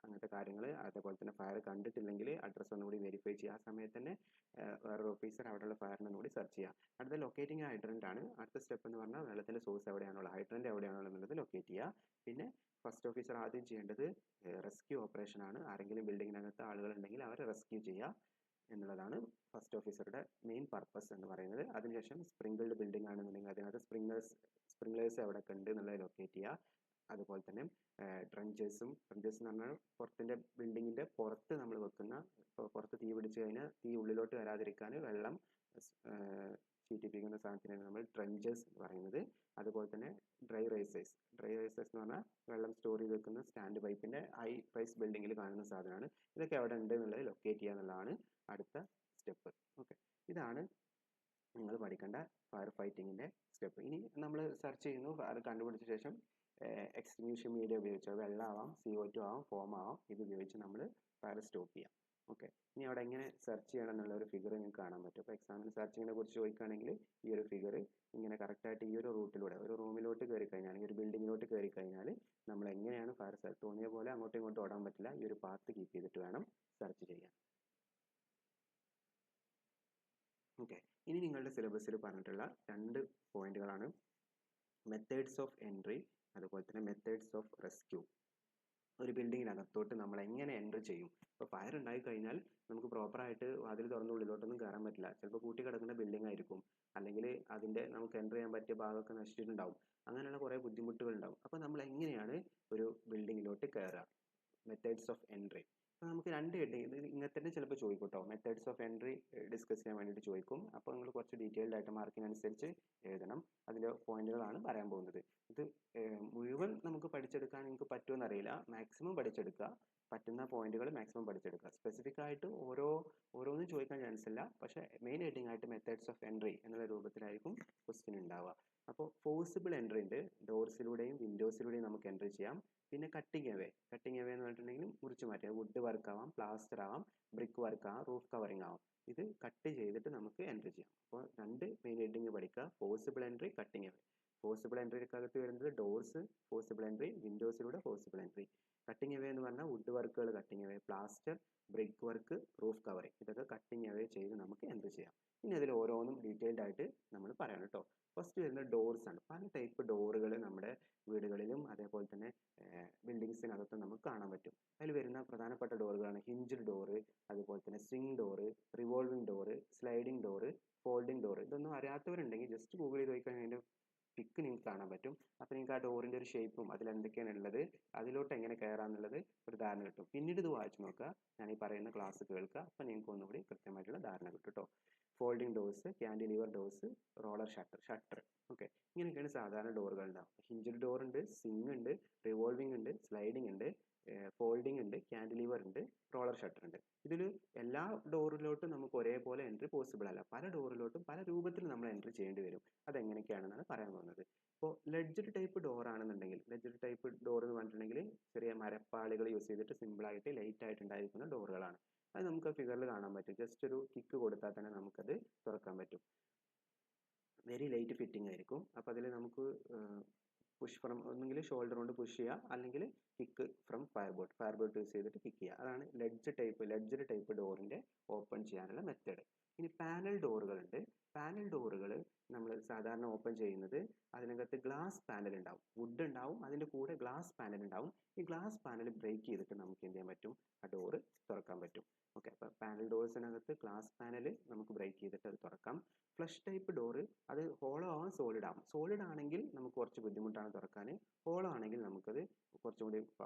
അങ്ങനത്തെ കാര്യങ്ങൾ. അതേപോലെ തന്നെ ഫയർ കണ്ടിട്ടില്ലെങ്കിൽ അഡ്രസ്സ് ഒന്നുകൂടി വെരിഫൈ ചെയ്യുക. ആ സമയത്ത് തന്നെ വേറൊരു ഓഫീസർ അവിടെയുള്ള ഫയറിനെ ഒന്നുകൂടി സെർച്ച് ചെയ്യുക. അടുത്ത ലൊക്കേറ്റിംഗ് ഹൈഡ്രൻ്റ് ആണ്. അടുത്ത സ്റ്റെപ്പ് എന്ന് പറഞ്ഞാൽ വെള്ളത്തിൻ്റെ സോഴ്സ് എവിടെയാണുള്ളത്, ഹൈഡ്രൻ്റ് എവിടെയാണുള്ളത് എന്നുള്ളത് ലൊക്കേറ്റ് ചെയ്യുക. പിന്നെ ഫസ്റ്റ് ഓഫീസർ ആദ്യം ചെയ്യേണ്ടത് റെസ്ക്യൂ ഓപ്പറേഷൻ ആണ്. ആരെങ്കിലും ബിൽഡിങ്ങിനകത്ത് ആളുകളുണ്ടെങ്കിൽ അവരെ റെസ്ക്യൂ ചെയ്യുക എന്നുള്ളതാണ് ഫസ്റ്റ് ഓഫീസറുടെ മെയിൻ പർപ്പസ് എന്ന് പറയുന്നത്. അതിനുശേഷം സ്പ്രിംഗിൾഡ് ബിൽഡിംഗ് ആണെന്നുണ്ടെങ്കിൽ അതിനകത്ത് സ്പ്രിംഗ്ലേഴ്സ് എവിടെയൊക്കെ ഉണ്ട് എന്നുള്ളത് ലൊക്കേറ്റ് ചെയ്യുക. അതുപോലെ തന്നെ ട്രഞ്ചേഴ്സ് എന്ന് പറഞ്ഞാൽ പുറത്തിൻ്റെ ബിൽഡിങ്ങിൻ്റെ പുറത്ത് നമ്മൾ വെക്കുന്ന, പുറത്ത് തീ പിടിച്ചു കഴിഞ്ഞാൽ തീ ഉള്ളിലോട്ട് വരാതിരിക്കാൻ വെള്ളം ചീറ്റിപ്പിക്കുന്ന സാധനത്തിനാണ് നമ്മൾ ട്രഞ്ചേഴ്സ് എന്ന് പറയുന്നത്. അതുപോലെ തന്നെ ഡ്രൈ റൈസേഴ്സ് എന്ന് പറഞ്ഞാൽ വെള്ളം സ്റ്റോർ ചെയ്ത് വെക്കുന്ന സ്റ്റാൻഡ് പൈപ്പിൻ്റെ ഹൈ റൈസ് ബിൽഡിങ്ങിൽ കാണുന്ന സാധനമാണ്. ഇതൊക്കെ എവിടെ ഉണ്ട് എന്നുള്ളത് ലൊക്കേറ്റ് ചെയ്യുക എന്നുള്ളതാണ് അടുത്ത സ്റ്റെപ്പ്. ഓക്കെ, ഇതാണ് നിങ്ങൾ പഠിക്കേണ്ട ഫയർ ഫൈറ്റിങ്ങിൻ്റെ സ്റ്റെപ്പ്. ഇനി നമ്മൾ സെർച്ച് ചെയ്യുന്നു, ഫയർ കണ്ടുപിടിച്ച ശേഷം എക്സ്റ്റിങ്ക്യൂഷൻ മീഡിയ ഉപയോഗിച്ച്, വെള്ളമാവാം, CO2 ആവാം, ഫോം ആവാം, ഇത് ഉപയോഗിച്ച് നമ്മൾ ഫയർ സ്റ്റോപ്പ് ചെയ്യാം. ഓക്കെ, ഇനി അവിടെ എങ്ങനെ സെർച്ച് ചെയ്യണം എന്നുള്ള ഒരു ഫിഗർ നിങ്ങൾക്ക് കാണാൻ പറ്റും. അപ്പോൾ എക്സാമിന് സെർച്ചിങ്ങിനെ കുറിച്ച് ചോദിക്കുകയാണെങ്കിൽ ഈ ഒരു ഫിഗർ ഇങ്ങനെ കറക്റ്റായിട്ട് ഈ ഒരു റൂട്ടിലൂടെ, ഒരു റൂമിലോട്ട് കയറി കഴിഞ്ഞാൽ, അല്ലെങ്കിൽ ഒരു ബിൽഡിങ്ങിലോട്ട് കയറി കഴിഞ്ഞാൽ നമ്മൾ എങ്ങനെയാണ് ഫയർ സെർച്ച്, തോന്നിയ പോലെ അങ്ങോട്ടും ഇങ്ങോട്ടും ഓടാൻ പറ്റില്ല. ഈ ഒരു പാത്ത് കീപ്പ് ചെയ്തിട്ട് വേണം സെർച്ച് ചെയ്യാൻ. ഓക്കെ, ഇനി നിങ്ങളുടെ സിലബസിൽ പറഞ്ഞിട്ടുള്ള 2 പോയിന്റുകളാണ് മെത്തേഡ്സ് ഓഫ് എൻട്രി, അതുപോലെ തന്നെ മെത്തേഡ്സ് ഓഫ് റെസ്ക്യൂ. ഒരു ബിൽഡിങ്ങിനകത്തോട്ട് നമ്മൾ എങ്ങനെ എൻട്രി ചെയ്യും. ഇപ്പോൾ ഫയർ ഉണ്ടായി കഴിഞ്ഞാൽ നമുക്ക് പ്രോപ്പറായിട്ട് വാതിൽ തുറന്ന് ഉള്ളിലോട്ടൊന്നും കയറാൻ പറ്റില്ല. ചിലപ്പോൾ കൂട്ടി കിടക്കുന്ന ബിൽഡിംഗ് ആയിരിക്കും, അല്ലെങ്കിൽ അതിൻ്റെ നമുക്ക് എൻ്റർ ചെയ്യാൻ പറ്റിയ ഭാഗമൊക്കെ നശിച്ചിട്ടുണ്ടാവും. അങ്ങനെയുള്ള കുറേ ബുദ്ധിമുട്ടുകൾ ഉണ്ടാവും. അപ്പോൾ നമ്മൾ എങ്ങനെയാണ് ഒരു ബിൽഡിങ്ങിലോട്ട് കയറുക, മെത്തേഡ്സ് ഓഫ് എൻട്രി. അപ്പോൾ നമുക്ക് 2 ഹെഡിങ്, ഇത് ഇങ്ങനെ തന്നെ ചിലപ്പോൾ ചോദിക്കും കേട്ടോ. മെത്തേഡ്സ് ഓഫ് എൻട്രി ഡിസ്കസ് ചെയ്യാൻ വേണ്ടിയിട്ട് ചോദിക്കും. അപ്പോൾ നിങ്ങൾ കുറച്ച് ഡീറ്റെയിൽഡ് ആയിട്ട് മാർക്കിനനുസരിച്ച് എഴുതണം. അതിൻ്റെ പോയിന്റുകളാണ് പറയാൻ പോകുന്നത്. ഇത് മുഴുവൻ നമുക്ക് പഠിച്ചെടുക്കാൻ നിങ്ങൾക്ക് പറ്റുമെന്നറിയില്ല. മാക്സിമം പഠിച്ചെടുക്കുക, പറ്റുന്ന പോയിന്റുകൾ മാക്സിമം പഠിച്ചെടുക്കുക. സ്പെസിഫിക് ആയിട്ട് ഓരോന്നും ചോദിക്കാൻ ചാൻസ് ഇല്ല. പക്ഷേ മെയിൻ ഹെഡിങ് ആയിട്ട് മെത്തേഡ്സ് ഓഫ് എൻട്രി എന്നുള്ള രൂപത്തിലായിരിക്കും ക്വസ്റ്റ്യൻ ഉണ്ടാവുക. അപ്പോൾ ഫോഴ്സിബിൾ എൻട്രി ഉണ്ട്, ഡോർസിലൂടെയും വിൻഡോസിലൂടെയും നമുക്ക് എൻട്രി ചെയ്യാം. പിന്നെ കട്ടിങ് അവേ എന്ന് പറഞ്ഞിട്ടുണ്ടെങ്കിൽ മുറിച്ച് മാറ്റുക. വുഡ് വർക്ക് ആവാം, പ്ലാസ്റ്റർ ആവാം, ബ്രിക്ക് വർക്ക് ആവാം, റൂഫ് കവറിങ് ആവാം. ഇത് കട്ട് ചെയ്തിട്ട് നമുക്ക് എൻട്രി ചെയ്യാം. അപ്പോൾ 2 മെയിൻ ഹെഡിങ് പഠിക്കുക, forcible entry, cutting away. Forcible എൻട്രിക്കകത്ത് വരുന്നത് ഡോർസ്, ഫോഴ്സിബിൾ എൻട്രി, വിൻഡോസിലൂടെ ഫോഴ്സിബിൾ എൻട്രി. കട്ടിങ് അവേ എന്ന് പറഞ്ഞാൽ വുഡ് വർക്കുകൾ cutting away, plaster, brick work, roof covering, ഇതൊക്കെ കട്ടിങ് അവേ ചെയ്ത് നമുക്ക് എൻട്രി ചെയ്യാം. ഇനി അതിൽ ഓരോന്നും ഡീറ്റെയിൽഡ് ആയിട്ട് നമ്മൾ പറയണം കേട്ടോ. ഫസ്റ്റ് വരുന്ന ഡോർസ് ആണ്. പല ടൈപ്പ് ഡോറുകൾ നമ്മുടെ വീടുകളിലും അതേപോലെ തന്നെ ബിൽഡിങ്സിനകത്തും നമുക്ക് കാണാൻ പറ്റും. അതിൽ വരുന്ന പ്രധാനപ്പെട്ട ഡോറുകളാണ് ഹിഞ്ച് ഡോറ്, അതുപോലെ തന്നെ swing door, revolving door, sliding door, folding door. ഇതൊന്നും അറിയാത്തവരുണ്ടെങ്കിൽ ജസ്റ്റ് ഗൂഗിൾ ചെയ്ത് നോക്കിക്കഴിഞ്ഞാൽ അതിൻ്റെ പിക്ക് നിങ്ങൾക്ക് കാണാൻ പറ്റും. അപ്പോൾ നിങ്ങൾക്ക് ആ ഡോറിൻ്റെ ഒരു ഷേപ്പും അതിലെന്തൊക്കെയാണ് ഉള്ളത്, അതിലോട്ട് എങ്ങനെ കയറാമെന്നുള്ളത് ഒരു ധാരണ കിട്ടും. പിന്നീട് ഇത് വായിച്ച് നോക്കുക, ഞാൻ ഈ പറയുന്ന ക്ലാസ് കേൾക്കുക, അപ്പോൾ നിങ്ങൾക്ക് ഒന്നുകൂടി കൃത്യമായിട്ടുള്ള ധാരണ കിട്ടും കേട്ടോ. Folding doors, cantilever doors, roller shutter. Okay, ഇങ്ങനെയൊക്കെയാണ് സാധാരണ ഡോറുകൾ ഉണ്ടാവും. ഹിഞ്ചഡ് ഡോർ ഉണ്ട്, സ്വിംഗ് ഉണ്ട്, റിവോൾവിംഗ് ഉണ്ട്, സ്ലൈഡിംഗ് ഉണ്ട്, ഫോൾഡിംഗ് ഉണ്ട്, ക്യാൻഡിലിവർ ഉണ്ട്, റോളർ ഷട്ടർ ഉണ്ട്. ഇതിൽ എല്ലാ ഡോറിലോട്ടും നമുക്ക് ഒരേപോലെ എൻട്രി പോസിബിൾ അല്ല. പല ഡോറിലോട്ടും പല രൂപത്തിൽ നമ്മൾ എൻട്രി ചെയ്യേണ്ടി വരും. അതെങ്ങനെയൊക്കെയാണെന്നാണ് പറയാൻ പോകുന്നത്. ഇപ്പോൾ ലെഡ്ജഡ് ടൈപ്പ് ഡോർ ആണെന്നുണ്ടെങ്കിൽ, ലെഡ്ജഡ് ടൈപ്പ് ഡോർ എന്ന് പറഞ്ഞിട്ടുണ്ടെങ്കിൽ ചെറിയ മരപ്പാളികൾ യൂസ് ചെയ്തിട്ട് സിമ്പിളായിട്ട് ലൈറ്റ് ആയിട്ട് ഉണ്ടായിരിക്കുന്ന ഡോറുകളാണ്. അത് നമുക്ക് ഫിഗറിൽ കാണാൻ പറ്റും. ജസ്റ്റ് ഒരു കിക്ക് കൊടുത്താൽ തന്നെ നമുക്കത് തുറക്കാൻ പറ്റും. വെരി ലൈറ്റ് ഫിറ്റിംഗ് ആയിരിക്കും. അപ്പോൾ അതിൽ നമുക്ക് പുഷ് ഫ്രം, ഒന്നെങ്കിൽ ഷോൾഡർ കൊണ്ട് പുഷ് ചെയ്യുക, അല്ലെങ്കിൽ kick from fire boat use ചെയ്തിട്ട് കിക്ക് ചെയ്യുക. അതാണ് ലെഡ്ജഡ് ടൈപ്പ് ഡോറിൻ്റെ ഓപ്പൺ ചെയ്യാനുള്ള മെത്തേഡ്. ഇനി പാനൽ ഡോറുകളുണ്ട്. പാനൽ ഡോറുകൾ നമ്മൾ സാധാരണ ഓപ്പൺ ചെയ്യുന്നത് അതിനകത്ത് ഗ്ലാസ് പാനൽ ഉണ്ടാവും, വുഡ് ഉണ്ടാവും, അതിൻ്റെ കൂടെ ഗ്ലാസ് പാനൽ ഉണ്ടാവും. ഈ ഗ്ലാസ് പാനൽ ബ്രേക്ക് ചെയ്തിട്ട് നമുക്ക് എന്ത് ചെയ്യാൻ പറ്റും, ആ ഡോറ് തുറക്കാൻ പറ്റും. ഓക്കെ, അപ്പോൾ പാനൽ ഡോഴ്സിനകത്ത് ഗ്ലാസ് പാനൽ നമുക്ക് ബ്രേക്ക് ചെയ്തിട്ട് അത് തുറക്കാം. ഫ്ലഷ് ടൈപ്പ് ഡോറ് അത് ഹോളോ ആവാം സോളിഡ് ആവാം. സോളിഡ് ആണെങ്കിൽ നമുക്ക് കുറച്ച് ബുദ്ധിമുട്ടാണ് തുറക്കാൻ, ഹോളോ ആണെങ്കിൽ നമുക്കത് കുറച്ചും കൂടി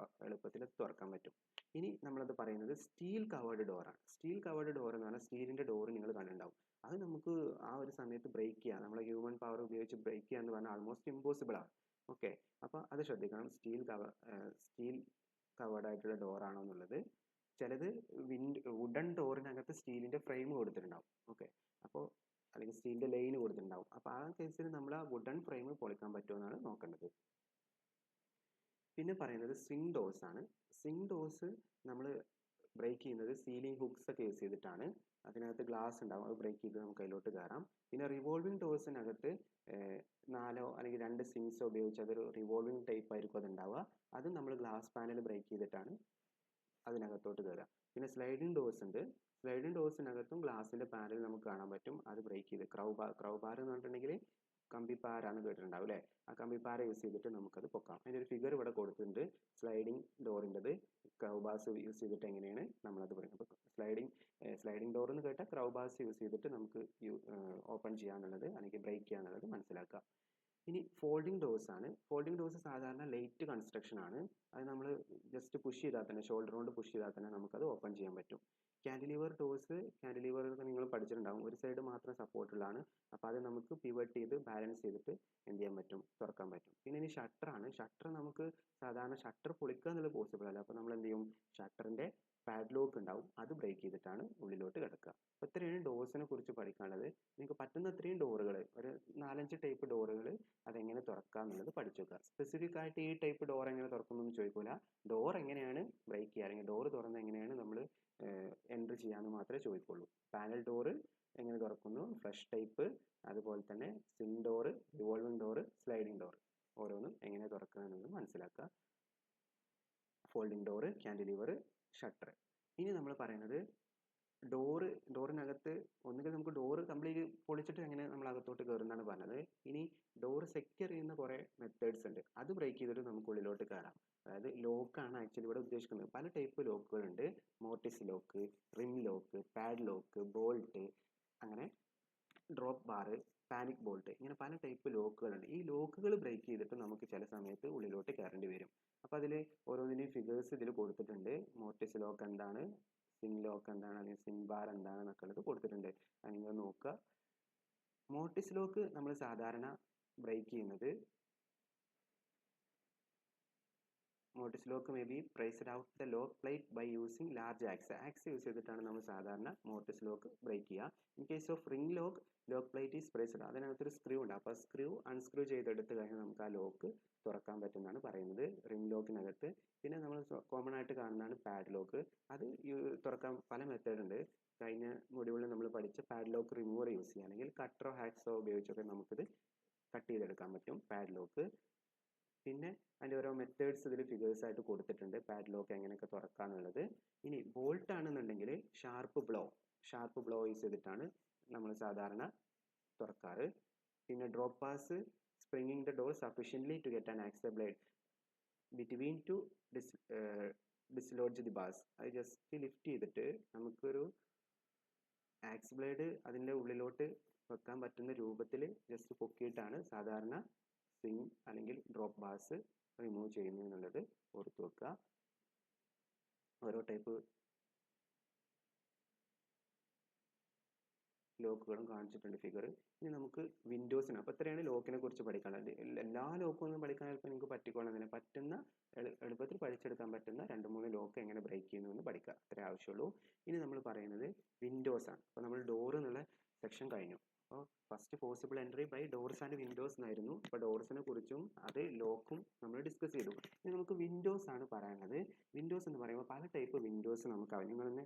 എളുപ്പത്തിൽ തുറക്കാൻ പറ്റും. ഇനി നമ്മളത് പറയുന്നത് സ്റ്റീൽ കവേർഡ് ഡോറാണ്. സ്റ്റീൽ കവേർഡ് ഡോർ എന്ന് പറഞ്ഞാൽ സ്റ്റീലിൻ്റെ ഡോറ് നിങ്ങൾ കണ്ടിട്ടുണ്ടാവും. അത് നമുക്ക് ആ ഒരു സമയത്ത് ബ്രേക്ക് ചെയ്യാം, നമ്മളെ ഹ്യൂമൻ പവർ ഉപയോഗിച്ച് ബ്രേക്ക് ചെയ്യുക എന്ന് പറഞ്ഞാൽ ആൾമോസ്റ്റ് ഇമ്പോസിബിൾ ആണ്. ഓക്കെ, അപ്പോൾ അത് ശ്രദ്ധിക്കണം, സ്റ്റീൽ കവേർഡ് ആയിട്ടുള്ള ഡോറാണോ എന്നുള്ളത്. ചിലത് വുഡൻ ഡോറിനകത്ത് സ്റ്റീലിൻ്റെ ഫ്രെയിം കൊടുത്തിട്ടുണ്ടാവും. ഓക്കെ, അപ്പോൾ അല്ലെങ്കിൽ സ്റ്റീലിൻ്റെ ലൈൻ കൊടുത്തിട്ടുണ്ടാവും. അപ്പോൾ ആ കേസിൽ നമ്മൾ ആ വുഡൻ ഫ്രെയിം പൊളിക്കാൻ പറ്റുമെന്നാണ് നോക്കേണ്ടത്. പിന്നെ പറയുന്നത് സ്വിംഗ് ഡോഴ്സ് ആണ്. സ്വിംഗ് ഡോഴ്സ് നമ്മൾ ബ്രേക്ക് ചെയ്യുന്നത് സീലിംഗ് ഹുക്സ് ഒക്കെ യൂസ് ചെയ്തിട്ടാണ്. അതിനകത്ത് ഗ്ലാസ് ഉണ്ടാവും, അത് ബ്രേക്ക് ചെയ്ത് നമുക്ക് അതിലോട്ട് കയറാം. പിന്നെ റിവോൾവിംഗ് ഡോഴ്സിനകത്ത് 4 അല്ലെങ്കിൽ 2 സ്വിങ്സോ ഉപയോഗിച്ച് അതൊരു റിവോൾവിംഗ് ടൈപ്പ് ആയിരിക്കും അത് ഉണ്ടാവുക. അത് നമ്മൾ ഗ്ലാസ് പാനൽ ബ്രേക്ക് ചെയ്തിട്ടാണ് അതിനകത്തോട്ട് കയറുക. പിന്നെ സ്ലൈഡിംഗ് ഡോഴ്സ് ഉണ്ട്. സ്ലൈഡിംഗ് ഡോഴ്സിനകത്തും ഗ്ലാസിൻ്റെ പാനൽ നമുക്ക് കാണാൻ പറ്റും, അത് ബ്രേക്ക് ചെയ്ത് ക്രൗബാർ എന്ന് പറഞ്ഞിട്ടുണ്ടെങ്കിൽ കമ്പിപ്പാരാന്ന് കേട്ടിട്ടുണ്ടാവും അല്ലേ, ആ കമ്പിപ്പാര യൂസ് ചെയ്തിട്ട് നമുക്കത് പൊക്കാം. അതിൻ്റെ ഒരു ഫിഗർ ഇവിടെ കൊടുത്തിട്ടുണ്ട്. സ്ലൈഡിംഗ് ഡോറിൻ്റെത് ക്രൗബാസ് യൂസ് ചെയ്തിട്ട് എങ്ങനെയാണ് നമ്മളത് പറയുന്നത്. അപ്പോൾ സ്ലൈഡിംഗ് ഡോർ എന്ന് കേട്ടാൽ ക്രൗബാസ് യൂസ് ചെയ്തിട്ട് നമുക്ക് ഓപ്പൺ ചെയ്യാന്നുള്ളത് അല്ലെങ്കിൽ ബ്രേക്ക് ചെയ്യാന്നുള്ളത് മനസ്സിലാക്കുക. ഇനി ഫോൾഡിംഗ് ഡോഴ്സ് ആണ്. ഫോൾഡിംഗ് ഡോഴ്സ് സാധാരണ ലൈറ്റ് കൺസ്ട്രക്ഷൻ ആണ്. അത് നമ്മൾ ജസ്റ്റ് പുഷ് ചെയ്താൽ തന്നെ, ഷോൾഡർ കൊണ്ട് പുഷ് ചെയ്താൽ തന്നെ നമുക്കത് ഓപ്പൺ ചെയ്യാൻ പറ്റും. കാൻഡിലിവർ ഡോഴ്സ്, കാൻഡിലിവർ നിങ്ങൾ പഠിച്ചിട്ടുണ്ടാവും, ഒരു സൈഡ് മാത്രം സപ്പോർട്ടുള്ളതാണ്. അപ്പോൾ അത് നമുക്ക് പിവട്ട് ചെയ്ത് ബാലൻസ് ചെയ്തിട്ട് എന്ത് ചെയ്യാൻ പറ്റും, തുറക്കാൻ പറ്റും. പിന്നെ ഇനി ഷട്ടറാണ്. ഷട്ടർ നമുക്ക് സാധാരണ ഷട്ടർ പൊളിക്കുക എന്നുള്ളത് പോസിബിൾ അല്ല. അപ്പോൾ നമ്മൾ എന്ത് ചെയ്യും, ഷട്ടറിൻ്റെ പാഡ്ലോക്ക് ഉണ്ടാവും, അത് ബ്രേക്ക് ചെയ്തിട്ടാണ് ഉള്ളിലോട്ട് കിടക്കുക. അപ്പോൾ ഇത്രയാണ് ഡോഴ്സിനെ കുറിച്ച് പഠിക്കാനുള്ളത്. നിങ്ങൾക്ക് പറ്റുന്ന അത്രയും ഡോറുകൾ, ഒരു 4-5 ടൈപ്പ് ഡോറുകൾ അതെങ്ങനെ തുറക്കുക എന്നുള്ളത് പഠിച്ചു വെക്കുക. സ്പെസിഫിക് ആയിട്ട് ഈ ടൈപ്പ് ഡോർ എങ്ങനെ തുറക്കുന്നു എന്ന് ചോദിക്കില്ല, ഡോർ എങ്ങനെയാണ് ബ്രേക്ക് ചെയ്യുക അല്ലെങ്കിൽ ഡോർ തുറന്ന് എങ്ങനെയാണ് നമ്മൾ എൻട്രി ചെയ്യാമെന്ന് മാത്രമേ ചോദിക്കുള്ളൂ. പാനൽ ഡോറ് എങ്ങനെ തുറക്കുന്നു, ഫ്ലഷ് ടൈപ്പ്, അതുപോലെ തന്നെ swing door, revolving door, sliding door, ഓരോന്നും എങ്ങനെ തുറക്കുക എന്നത് മനസ്സിലാക്കുക. Folding door, cantilever, shutter. ഇനി നമ്മൾ പറയുന്നത് ഡോറിനകത്ത് ഒന്നുകിൽ നമുക്ക് ഡോറ് കംപ്ലീറ്റ് പൊളിച്ചിട്ട് എങ്ങനെ നമ്മൾ അകത്തോട്ട് കയറുന്നതാണ് പറഞ്ഞത്. ഇനി ഡോറ് സെക്യൂർ ചെയ്യുന്ന കുറേ മെത്തേഡ്സ് ഉണ്ട്, അത് ബ്രേക്ക് ചെയ്തിട്ട് നമുക്ക് ഉള്ളിലോട്ട് കയറാം. അതായത് ലോക്കാണ് ആക്ച്വലി ഇവിടെ ഉദ്ദേശിക്കുന്നത്. പല ടൈപ്പ് ലോക്കുകളുണ്ട്, മോർട്ടിസ് ലോക്ക്, റിം ലോക്ക്, പാഡ് ലോക്ക്, ബോൾട്ട്, അങ്ങനെ ഡ്രോപ്പ് ബാറ്, പാനിക് ബോൾട്ട്, ഇങ്ങനെ പല ടൈപ്പ് ലോക്കുകളുണ്ട്. ഈ ലോക്കുകൾ ബ്രേക്ക് ചെയ്തിട്ട് നമുക്ക് ചില സമയത്ത് ഉള്ളിലോട്ട് കയറേണ്ടി വരും. അപ്പോൾ അതിൽ ഓരോന്നിൻ്റെയും ഫിഗേഴ്സ് ഇതിൽ കൊടുത്തിട്ടുണ്ട്. മോർട്ടിസ് ലോക്ക് എന്താണ്, സ്വിംഗ് ലോക്ക് എന്താണ്, അല്ലെങ്കിൽ സ്വിംഗ് ബാർ എന്താണെന്നൊക്കെ ഉള്ളത് കൊടുത്തിട്ടുണ്ട്, അത് നിങ്ങൾ നോക്കുക. മോർട്ടിസ് ലോക്ക് നമ്മൾ സാധാരണ ബ്രേക്ക് ചെയ്യുന്നത്, mortise lock may be prised out the lock plate by using large axe use ചെയ്തിട്ടാണ് നമ്മൾ സാധാരണ മോർട്ടിസ് ലോക്ക് ബ്രേക്ക് ചെയ്യുക. In case of ring lock plate is prised, അതിനകത്തൊരു സ്ക്രൂ ഉണ്ട്. അപ്പോൾ സ്ക്രൂ അൺസ്ക്രൂ ചെയ്തെടുത്ത് കഴിഞ്ഞാൽ നമുക്ക് ആ ലോക്ക് തുറക്കാൻ പറ്റുമെന്നാണ് പറയുന്നത് റിംഗ് ലോക്കിനകത്ത്. പിന്നെ നമ്മൾ കോമൺ ആയിട്ട് കാണുന്നതാണ് പാഡ് ലോക്ക്. അത് തുറക്കാൻ പല മെത്തേഡ് ഉണ്ട്. കഴിഞ്ഞ മൊഡ്യൂളിൽ നമ്മൾ പഠിച്ച പാഡ് ലോക്ക് റിമൂവർ യൂസ് ചെയ്യുക, അല്ലെങ്കിൽ കട്ടറോ ഹാക്സോ ഉപയോഗിച്ചൊക്കെ നമുക്കിത് കട്ട് ചെയ്തെടുക്കാൻ പറ്റും പാഡ് ലോക്ക്. പിന്നെ അതിൻ്റെ ഓരോ മെത്തേഡ്സ് ഇതിൽ ഫിഗേഴ്സ് ആയിട്ട് കൊടുത്തിട്ടുണ്ട്, പാഡ് ലോക്ക് എങ്ങനെയൊക്കെ തുറക്കാന്നുള്ളത്. ഇനി ബോൾട്ട് ആണെന്നുണ്ടെങ്കിൽ ഷാർപ്പ് ബ്ലോ യൂസ് ചെയ്തിട്ടാണ് നമ്മൾ സാധാരണ തുറക്കാറ്. പിന്നെ drop bars, springing the door sufficiently to get an axe blade between to dislodge the bars. അത് ജസ്റ്റ് ലിഫ്റ്റ് ചെയ്തിട്ട് നമുക്കൊരു ആക്സ് ബ്ലേഡ് അതിൻ്റെ ഉള്ളിലോട്ട് വെക്കാൻ പറ്റുന്ന രൂപത്തിൽ ജസ്റ്റ് പൊക്കിയിട്ടാണ് സാധാരണ സ്വിംഗ് അല്ലെങ്കിൽ ഡ്രോപ്പ് ബാസ് റിമൂവ് ചെയ്യുന്നു എന്നുള്ളത് ഓർത്ത് വെക്കുക. ഓരോ ടൈപ്പ് ലോക്കുകളും കാണിച്ചിട്ടുണ്ട് ഫിഗർ. ഇനി നമുക്ക് വിൻഡോസിന്, അപ്പോൾ ഇത്രയാണ് ലോക്കിനെ കുറിച്ച് പഠിക്കാനുള്ളത്. എല്ലാ ലോക്കും ഒന്നും പഠിക്കാൻ ചിലപ്പോൾ നിങ്ങൾക്ക് പറ്റിക്കോണമെന്നില്ല, പറ്റുന്ന എളുപ്പത്തിൽ പഠിച്ചെടുക്കാൻ പറ്റുന്ന 2-3 ലോക്ക് എങ്ങനെ ബ്രേക്ക് ചെയ്യുന്നു എന്ന് പഠിക്കുക, അത്രേ ആവശ്യമുള്ളൂ. ഇനി നമ്മൾ പറയുന്നത് വിൻഡോസ് ആണ്. അപ്പോൾ നമ്മൾ ഡോർ എന്നുള്ള സെക്ഷൻ കഴിഞ്ഞു. അപ്പോൾ first possible entry by doors and windows എന്നായിരുന്നു. അപ്പോൾ ഡോർസിനെ കുറിച്ചും അത് ലോക്കും നമ്മൾ ഡിസ്കസ് ചെയ്തു. ഇനി നമുക്ക് വിൻഡോസ് ആണ് പറയാനുള്ളത്. വിൻഡോസ് എന്ന് പറയുമ്പോൾ പല ടൈപ്പ് വിൻഡോസ് നമുക്കാവും. നിങ്ങൾ തന്നെ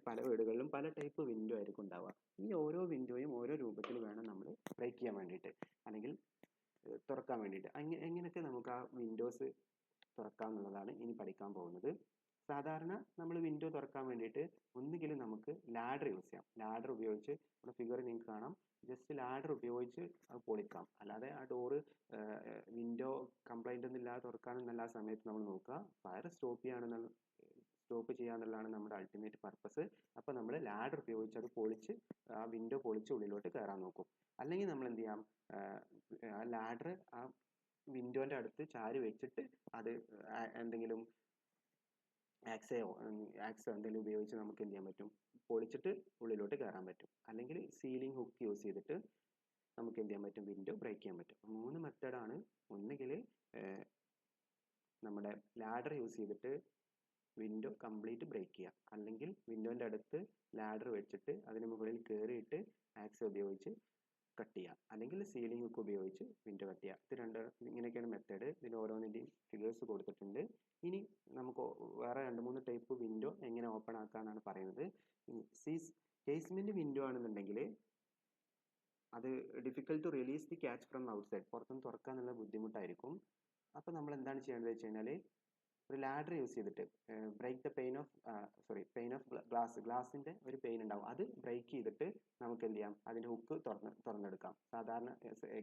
പല വീടുകളിലും പല ടൈപ്പ് വിൻഡോ ആയിരിക്കും ഉണ്ടാവുക. ഈ ഓരോ വിൻഡോയും ഓരോ രൂപത്തിൽ വേണം നമ്മൾ ബ്രേക്ക് ചെയ്യാൻ വേണ്ടിയിട്ട് അല്ലെങ്കിൽ തുറക്കാൻ വേണ്ടിയിട്ട്. എങ്ങനെയൊക്കെ നമുക്ക് ആ വിൻഡോസ് തുറക്കാം എന്നുള്ളതാണ് ഇനി പഠിക്കാൻ പോകുന്നത്. സാധാരണ നമ്മൾ വിൻഡോ തുറക്കാൻ വേണ്ടിയിട്ട് ഒന്നുകിൽ നമുക്ക് ലാഡർ യൂസ് ചെയ്യാം. ലാഡർ ഉപയോഗിച്ച് നമ്മുടെ ഫിഗർ നിങ്ങൾക്ക് കാണാം, ജസ്റ്റ് ലാഡർ ഉപയോഗിച്ച് അത് പൊളിക്കാം. അല്ലാതെ ആ ഡോറ് വിൻഡോ കംപ്ലൈൻ്റ് ഒന്നും ഇല്ലാതെ തുറക്കാനെന്നല്ല ആ സമയത്ത് നമ്മൾ നോക്കുക. ഫയർ സ്റ്റോപ്പ് ചെയ്യാന്നുള്ളതാണ് നമ്മുടെ അൾട്ടിമേറ്റ് പർപ്പസ്. അപ്പോൾ നമ്മൾ ലാഡർ ഉപയോഗിച്ച് അത് പൊളിച്ച് ആ വിൻഡോ പൊളിച്ച് ഉള്ളിലോട്ട് കയറാൻ നോക്കും. അല്ലെങ്കിൽ നമ്മൾ എന്ത് ചെയ്യാം, ആ ലാഡർ ആ വിൻഡോൻ്റെ അടുത്ത് ചാരി വെച്ചിട്ട് അത് എന്തെങ്കിലും ആക്സോ എന്തെങ്കിലും ഉപയോഗിച്ച് നമുക്ക് എന്ത് ചെയ്യാൻ പറ്റും, പൊളിച്ചിട്ട് ഉള്ളിലോട്ട് കയറാൻ പറ്റും. അല്ലെങ്കിൽ സീലിംഗ് ഹുക്ക് യൂസ് ചെയ്തിട്ട് നമുക്ക് എന്ത് ചെയ്യാൻ പറ്റും, വിൻഡോ ബ്രേക്ക് ചെയ്യാൻ പറ്റും. 3 മെത്തേഡാണ്. ഒന്നുകിൽ നമ്മുടെ ലാഡർ യൂസ് ചെയ്തിട്ട് വിൻഡോ കംപ്ലീറ്റ് ബ്രേക്ക് ചെയ്യുക, അല്ലെങ്കിൽ വിൻഡോൻ്റെ അടുത്ത് ലാഡർ വെച്ചിട്ട് അതിന് മുകളിൽ കയറിയിട്ട് ആക്സോ ഉപയോഗിച്ച് കട്ട് ചെയ്യുക, അല്ലെങ്കിൽ സീലിംഗ് ഹുക്ക് ഉപയോഗിച്ച് വിൻഡോ കട്ട് ചെയ്യുക. ഇത് ഇങ്ങനെയൊക്കെയാണ് മെത്തേഡ്. ഇതിൽ ഓരോന്നിൻ്റെയും ഫിഗേഴ്സ് കൊടുത്തിട്ടുണ്ട്. ഇനി നമുക്ക് വേറെ 2-3 ടൈപ്പ് വിൻഡോ എങ്ങനെ ഓപ്പൺ ആക്കാന്നാണ് പറയുന്നത്. കേസ്മെൻറ്റ് വിൻഡോ ആണെന്നുണ്ടെങ്കിൽ അത് difficult to release the catch from outside, പുറത്തുനിന്ന് തുറക്കാനുള്ള ബുദ്ധിമുട്ടായിരിക്കും. അപ്പോൾ നമ്മൾ എന്താണ് ചെയ്യേണ്ടത് വെച്ച് കഴിഞ്ഞാൽ ഒരു ലാഡർ യൂസ് ചെയ്തിട്ട് ബ്രേക്ക് ദ പെയിൻ ഓഫ് ഗ്ലാസിൻ്റെ ഒരു പെയിൻ ഉണ്ടാവും, അത് ബ്രേക്ക് ചെയ്തിട്ട് നമുക്ക് എന്ത് ചെയ്യാം, അതിൻ്റെ ഹുക്ക് തുറന്നെടുക്കാം. സാധാരണ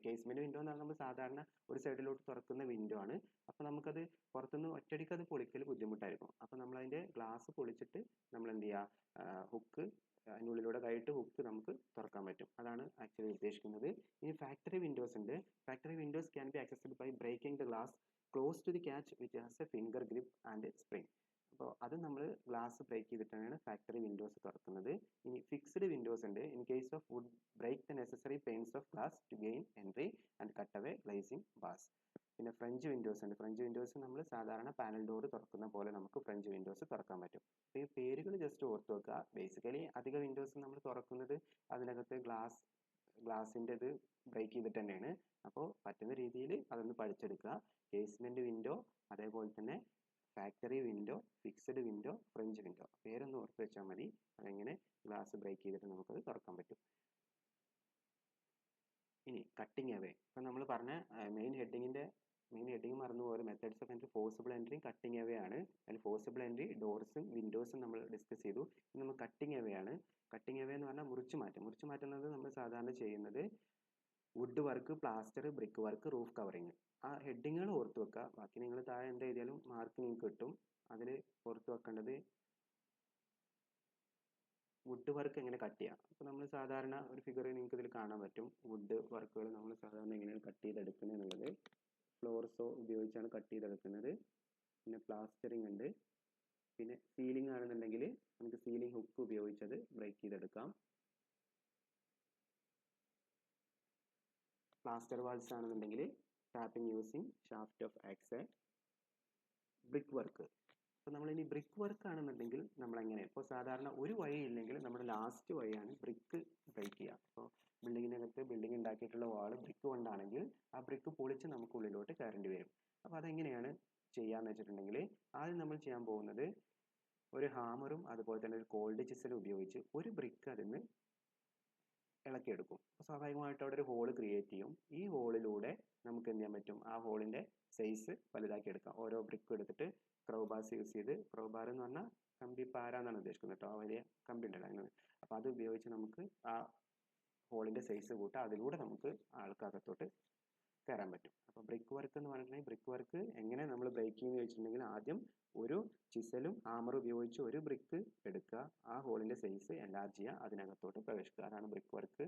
കേസ്മെൻറ്റ് വിൻഡോ എന്ന് പറഞ്ഞാൽ നമ്മൾ സാധാരണ ഒരു സൈഡിലോട്ട് തുറക്കുന്ന വിൻഡോ ആണ്. അപ്പോൾ നമുക്കത് പുറത്തുനിന്ന് ഒറ്റയടിക്ക് അത് പൊളിക്കൽ ബുദ്ധിമുട്ടായിരിക്കും. അപ്പോൾ നമ്മളതിൻ്റെ ഗ്ലാസ് പൊളിച്ചിട്ട് നമ്മൾ എന്ത് ചെയ്യുക, ഹുക്ക് അതിനുള്ളിലൂടെ കയറ്റി ഹുക്ക് നമുക്ക് തുറക്കാൻ പറ്റും. അതാണ് ആക്ച്വലി ഉദ്ദേശിക്കുന്നത്. ഇനി ഫാക്ടറി വിൻഡോസ് ഉണ്ട്. Factory windows can be accessed by breaking the glass close to the catch which has a finger grip and spring. അപ്പോൾ അത് നമ്മൾ ഗ്ലാസ് ബ്രേക്ക് ചെയ്തിട്ടാണ് ഫാക്ടറി വിൻഡോസ് തുറക്കുന്നത്. ഇനി ഫിക്സ്ഡ് വിൻഡോസ് ഉണ്ട്. In case of wood break the necessary panes of glass to gain entry and cut away glazing bars. പിന്നെ French windows ഉണ്ട്. French windows നമ്മൾ സാധാരണ പാനൽ ഡോർ തുറക്കുന്ന പോലെ നമുക്ക് ഫ്രഞ്ച് വിൻഡോസ് തുറക്കാൻ പറ്റും. അപ്പോൾ ഈ പേരുകൾ ജസ്റ്റ് ഓർത്ത് വെക്കുക. ബേസിക്കലി അധിക വിൻഡോസ് നമ്മൾ തുറക്കുന്നത് അതിനകത്ത് ഗ്ലാസിൻ്റെ ഇത് ബ്രേക്ക് ചെയ്തിട്ട് തന്നെയാണ്. അപ്പോൾ പറ്റുന്ന രീതിയിൽ അതൊന്ന് പഠിച്ചെടുക്കുക. കേസ്മെൻറ്റ് വിൻഡോ, അതേപോലെ തന്നെ factory window, fixed window, French window, പേരൊന്ന് ഓർത്ത് വെച്ചാൽ മതി. അതെങ്ങനെ ഗ്ലാസ് ബ്രേക്ക് ചെയ്തിട്ട് നമുക്കത് തുറക്കാൻ പറ്റും. ഇനി കട്ടിങ് അവേ. ഇപ്പം നമ്മൾ പറഞ്ഞ മെയിൻ ഹെഡിങ് മറന്നു പോയ മെത്തേഡ്സ് ഓഫ് എൻട്രി ഫോഴ്സിബിൾ എൻട്രിയും കട്ടിങ് അവേ ആണ്. അതിൽ ഫോഴ്സിബിൾ എൻട്രി ഡോർസും വിൻഡോസും നമ്മൾ ഡിസ്കസ് ചെയ്തു. ഇനി നമ്മൾ കട്ടിങ് അവേ ആണ്. കട്ടിങ് അവേ എന്ന് പറഞ്ഞാൽ മുറിച്ച് മാറ്റുന്നത് നമ്മൾ സാധാരണ ചെയ്യുന്നത് wood work, plaster, brick work, roof covering. ആ ഹെഡിങ്ങുകൾ ഓർത്ത് വെക്കുക. ബാക്കി നിങ്ങൾ താഴെ എന്ത് എഴുതിയാലും മാർക്ക് നിങ്ങൾക്ക് കിട്ടും. അതിൽ ഓർത്ത് വെക്കേണ്ടത് വുഡ് വർക്ക് എങ്ങനെ കട്ട് ചെയ്യാം. അപ്പോൾ നമ്മൾ സാധാരണ ഒരു ഫിഗർ നിങ്ങൾക്ക് ഇതിൽ കാണാൻ പറ്റും. വുഡ് വർക്കുകൾ നമ്മൾ സാധാരണ എങ്ങനെയാണ് കട്ട് ചെയ്തെടുക്കുന്നത് എന്നുള്ളത്. ഫ്ലോർസോ ഉപയോഗിച്ചാണ് കട്ട് ചെയ്തെടുക്കുന്നത്. പിന്നെ പ്ലാസ്റ്ററിങ് ഉണ്ട്. പിന്നെ സീലിംഗ് ആണെന്നുണ്ടെങ്കിൽ നമുക്ക് സീലിംഗ് ഹുക്ക് ഉപയോഗിച്ചത് ബ്രേക്ക് ചെയ്തെടുക്കാം. പ്ലാസ്റ്റർ വാൾസ് ആണെന്നുണ്ടെങ്കിൽ tapping using shaft of axe. Brick work. അപ്പോൾ നമ്മളിനി ബ്രിക്ക് വർക്ക് ആണെന്നുണ്ടെങ്കിൽ നമ്മളെങ്ങനെ, ഇപ്പോൾ സാധാരണ ഒരു വഴി ഇല്ലെങ്കിൽ നമ്മുടെ ലാസ്റ്റ് വഴിയാണ് ബ്രിക്ക് ബ്രേക്ക് ചെയ്യുക. അപ്പോൾ ബിൽഡിംഗ് ഉണ്ടാക്കിയിട്ടുള്ള വാൾ ബ്രിക്ക് കൊണ്ടാണെങ്കിൽ ആ ബ്രിക്ക് പൊളിച്ച് നമുക്ക് ഉള്ളിലോട്ട് കയറേണ്ടി വരും. അപ്പോൾ അതെങ്ങനെയാണ് ചെയ്യാന്ന് വെച്ചിട്ടുണ്ടെങ്കിൽ ആദ്യം നമ്മൾ ചെയ്യാൻ പോകുന്നത് ഒരു ഹാമറും അതുപോലെ തന്നെ ഒരു കോൾഡ് ചിസലും ഉപയോഗിച്ച് ഒരു ബ്രിക്ക് അതിന് ഇളക്കിയെടുക്കും. അപ്പോൾ സ്വാഭാവികമായിട്ട് അവിടെ ഒരു ഹോൾ ക്രിയേറ്റ് ചെയ്യും. ഈ ഹോളിലൂടെ നമുക്ക് എന്ത് ചെയ്യാൻ പറ്റും, ആ ഹോളിൻ്റെ സൈസ് വലുതാക്കി എടുക്കാം. ഓരോ ബ്രിക്കും എടുത്തിട്ട് ക്രൗബാർസ് യൂസ് ചെയ്ത്, ക്രൗബാർ എന്ന് പറഞ്ഞാൽ കമ്പി പാര എന്നാണ് ഉദ്ദേശിക്കുന്നത് കേട്ടോ, ആ വലിയ കമ്പി ഉണ്ടല്ലോ അങ്ങനെ. അപ്പോൾ അത് ഉപയോഗിച്ച് നമുക്ക് ആ ഹോളിൻ്റെ സൈസ് കൂട്ടാം. അതിലൂടെ നമുക്ക് ആൾക്കകത്തോട്ട് കയറാൻ പറ്റും. അപ്പോൾ ബ്രിക്ക് വർക്ക് എന്ന് പറഞ്ഞിട്ടുണ്ടെങ്കിൽ ബ്രിക്ക് വർക്ക് എങ്ങനെ നമ്മൾ ബ്രേക്ക് ചെയ്യുമെന്ന് ചോദിച്ചിട്ടുണ്ടെങ്കിൽ ആദ്യം ഒരു ചിസലും ഹാമറും ഉപയോഗിച്ച് ഒരു ബ്രിക്ക് എടുക്കുക, ആ ഹോളിൻ്റെ സൈസ് എൻലാർജ് ചെയ്യുക, അതിനകത്തോട്ട് പ്രവേശിക്കുക. അതാണ് ബ്രിക്ക് വർക്ക്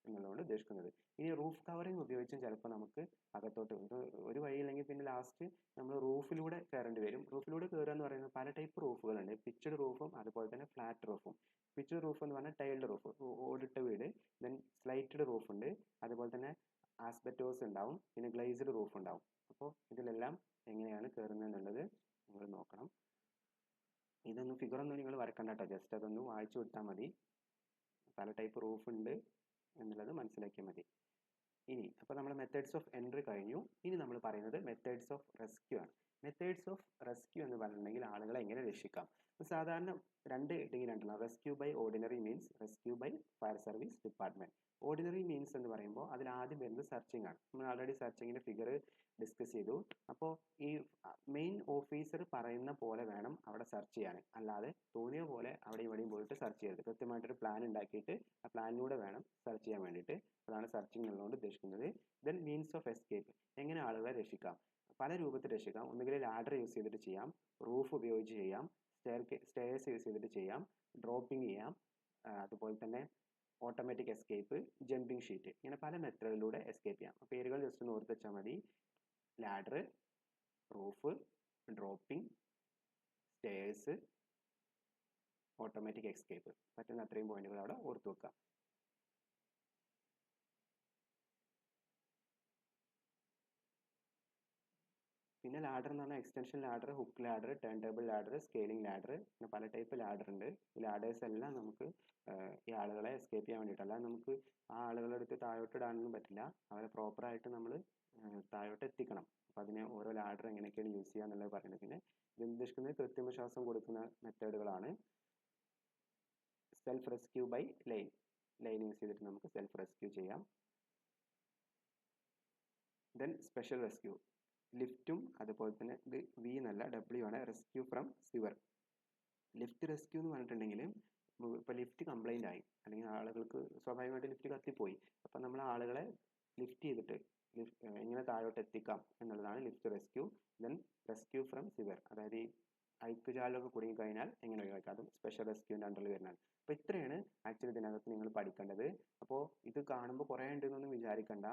എന്നുള്ളതുകൊണ്ട് ഉദ്ദേശിക്കുന്നത്. ഇനി റൂഫ് കവറിങ് ഉപയോഗിച്ചും ചിലപ്പോൾ നമുക്ക് അകത്തോട്ട് ഒരു വഴിയില്ലെങ്കിൽ പിന്നെ ലാസ്റ്റ് നമ്മൾ റൂഫിലൂടെ കയറേണ്ടി വരും. റൂഫിലൂടെ കയറുക എന്ന് പറയുന്നത് പല ടൈപ്പ് റൂഫുകളുണ്ട്. പിച്ച്ഡ് റൂഫും അതുപോലെ തന്നെ ഫ്ലാറ്റ് റൂഫും. പിച്ച്ഡ് റൂഫ് എന്ന് പറഞ്ഞാൽ ടൈൽഡ് റൂഫ്, ഓടിട്ട വീട്. ദെൻ സ്ലൈറ്റഡ് റൂഫ് ഉണ്ട്, അതുപോലെ തന്നെ ആസ്ബറ്റോസ് ഉണ്ടാവും, പിന്നെ ഗ്ലേസ്ഡ് റൂഫ് ഉണ്ടാവും. അപ്പോൾ ഇതിലെല്ലാം എങ്ങനെയാണ് കയറുന്നത് എന്നുള്ളത് നിങ്ങൾ നോക്കണം. ഇതൊന്നും ഫിഗറൊന്നും നിങ്ങൾ വരക്കണ്ട കേട്ടോ, ജസ്റ്റ് അതൊന്ന് വായിച്ചു വിട്ടാൽ മതി. പല ടൈപ്പ് റൂഫ് ഉണ്ട് എന്നുള്ളത് മനസ്സിലാക്കിയാൽ മതി. ഇനി അപ്പോൾ നമ്മൾ മെത്തേഡ്സ് ഓഫ് എൻട്രി കഴിഞ്ഞു. ഇനി നമ്മൾ പറയുന്നത് മെത്തേഡ്സ് ഓഫ് റെസ്ക്യൂ ആണ്. മെത്തേഡ്സ് ഓഫ് റെസ്ക്യൂ എന്ന് പറഞ്ഞിട്ടുണ്ടെങ്കിൽ ആളുകളെ എങ്ങനെ രക്ഷിക്കാം. സാധാരണ രണ്ട് ഹെഡിങ്ങിലുണ്ടല്ലോ, rescue by ordinary means, rescue by fire service department. Ordinary means എന്ന് പറയുമ്പോൾ അതിൽ ആദ്യം വരുന്നത് സെർച്ചിങ് ആണ്. നമ്മൾ ആൾറെഡി സെർച്ചിങ്ങിൻ്റെ ഫിഗർ ഡിസ്കസ് ചെയ്തു. അപ്പോൾ ഈ മെയിൻ ഓഫീസർ പറയുന്ന പോലെ വേണം അവിടെ സെർച്ച് ചെയ്യാൻ, അല്ലാതെ തോന്നിയ പോലെ അവിടെ ഇവിടെയും പോയിട്ട് സെർച്ച് ചെയ്യരുത്. കൃത്യമായിട്ടൊരു പ്ലാൻ ഉണ്ടാക്കിയിട്ട് ആ പ്ലാനിലൂടെ വേണം സെർച്ച് ചെയ്യാൻ വേണ്ടിയിട്ട്. അതാണ് സെർച്ചിങ് എന്നുകൊണ്ട് ഉദ്ദേശിക്കുന്നത്. ദെൻ മീൻസ് ഓഫ് എസ്കേപ്പ്, എങ്ങനെ ആളുകളെ രക്ഷിക്കാം. പല രൂപത്തിൽ രക്ഷിക്കാം. ഒന്നുകിൽ ലാഡർ യൂസ് ചെയ്തിട്ട് ചെയ്യാം, റൂഫ് ഉപയോഗിച്ച് ചെയ്യാം, സ്റ്റെയർസ് യൂസ് ചെയ്തിട്ട് ചെയ്യാം, ഡ്രോപ്പിംഗ് ചെയ്യാം, അതുപോലെ തന്നെ ഓട്ടോമാറ്റിക് എസ്കേപ്പ്, ജമ്പിങ് ഷീറ്റ്, ഇങ്ങനെ പല മെത്തേഡിലൂടെ എസ്കേപ്പ് ചെയ്യാം. പേരുകൾ ജസ്റ്റ് ഒന്ന് ഓർത്ത് വെച്ചാൽ മതി. Ladder, roof, dropping, stairs, automatic escape, പറ്റുന്ന അത്രയും പോയിന്റുകൾ അവിടെ ഓർത്ത് വെക്കാം. പിന്നെ ലാഡർ എന്ന് പറഞ്ഞാൽ extension ladder, hook ladder, turn table ladder, scaling ladder, പിന്നെ പല ടൈപ്പ് ലാഡർ ഉണ്ട്. ഈ ലാഡേഴ്സ് എല്ലാം നമുക്ക് ഈ ആളുകളെ എസ്കേപ്പ് ചെയ്യാൻ വേണ്ടിയിട്ടല്ല. നമുക്ക് ആ ആളുകളുടെ അടുത്ത് താഴോട്ട് ഇടാനൊന്നും പറ്റില്ല. അവരെ പ്രോപ്പറായിട്ട് നമ്മൾ താഴോട്ട് എത്തിക്കണം. അപ്പോൾ അതിനെ ഓരോ ലാഡർ എങ്ങനെയൊക്കെയാണ് യൂസ് ചെയ്യുക എന്നുള്ളത് പറയുന്നത്. പിന്നെ ഇത് ഉദ്ദേശിക്കുന്നത് കൃത്രിമ ശ്വാസം കൊടുക്കുന്ന മെത്തേഡുകളാണ്. Self rescue by line use ചെയ്തിട്ട് നമുക്ക് സെൽഫ് റെസ്ക്യൂ ചെയ്യാം. ദെൻ സ്പെഷ്യൽ റെസ്ക്യൂ, ലിഫ്റ്റും അതുപോലെ തന്നെ ഇത് വി എന്നല്ല W ആണ്, rescue from sewer. Lift rescue എന്ന് പറഞ്ഞിട്ടുണ്ടെങ്കിൽ ഇപ്പോൾ ലിഫ്റ്റ് കംപ്ലൈൻ്റ് ആയി, അല്ലെങ്കിൽ ആളുകൾക്ക് സ്വാഭാവികമായിട്ട് ലിഫ്റ്റ് കത്തിപ്പോയി. അപ്പോൾ നമ്മൾ ആളുകളെ ലിഫ്റ്റ് ചെയ്തിട്ട് എങ്ങനെ താഴോട്ട് എത്തിക്കാം എന്നുള്ളതാണ് lift rescue. Then rescue from severe, അതായത് ഈ അഴുക്കുചാലൊക്കെ കുടുങ്ങി കഴിഞ്ഞാൽ എങ്ങനെ ഒഴിവാക്കാം, അതും സ്പെഷ്യൽ റെസ്ക്യൂവിൻ്റെ അണ്ടറിൽ വരുന്നതാണ്. അപ്പോൾ ഇത്രയാണ് ആക്ച്വലി ഇതിനകത്ത് നിങ്ങൾ പഠിക്കേണ്ടത്. അപ്പോൾ ഇത് കാണുമ്പോൾ കുറേ ഉണ്ടെന്നൊന്നും വിചാരിക്കേണ്ട.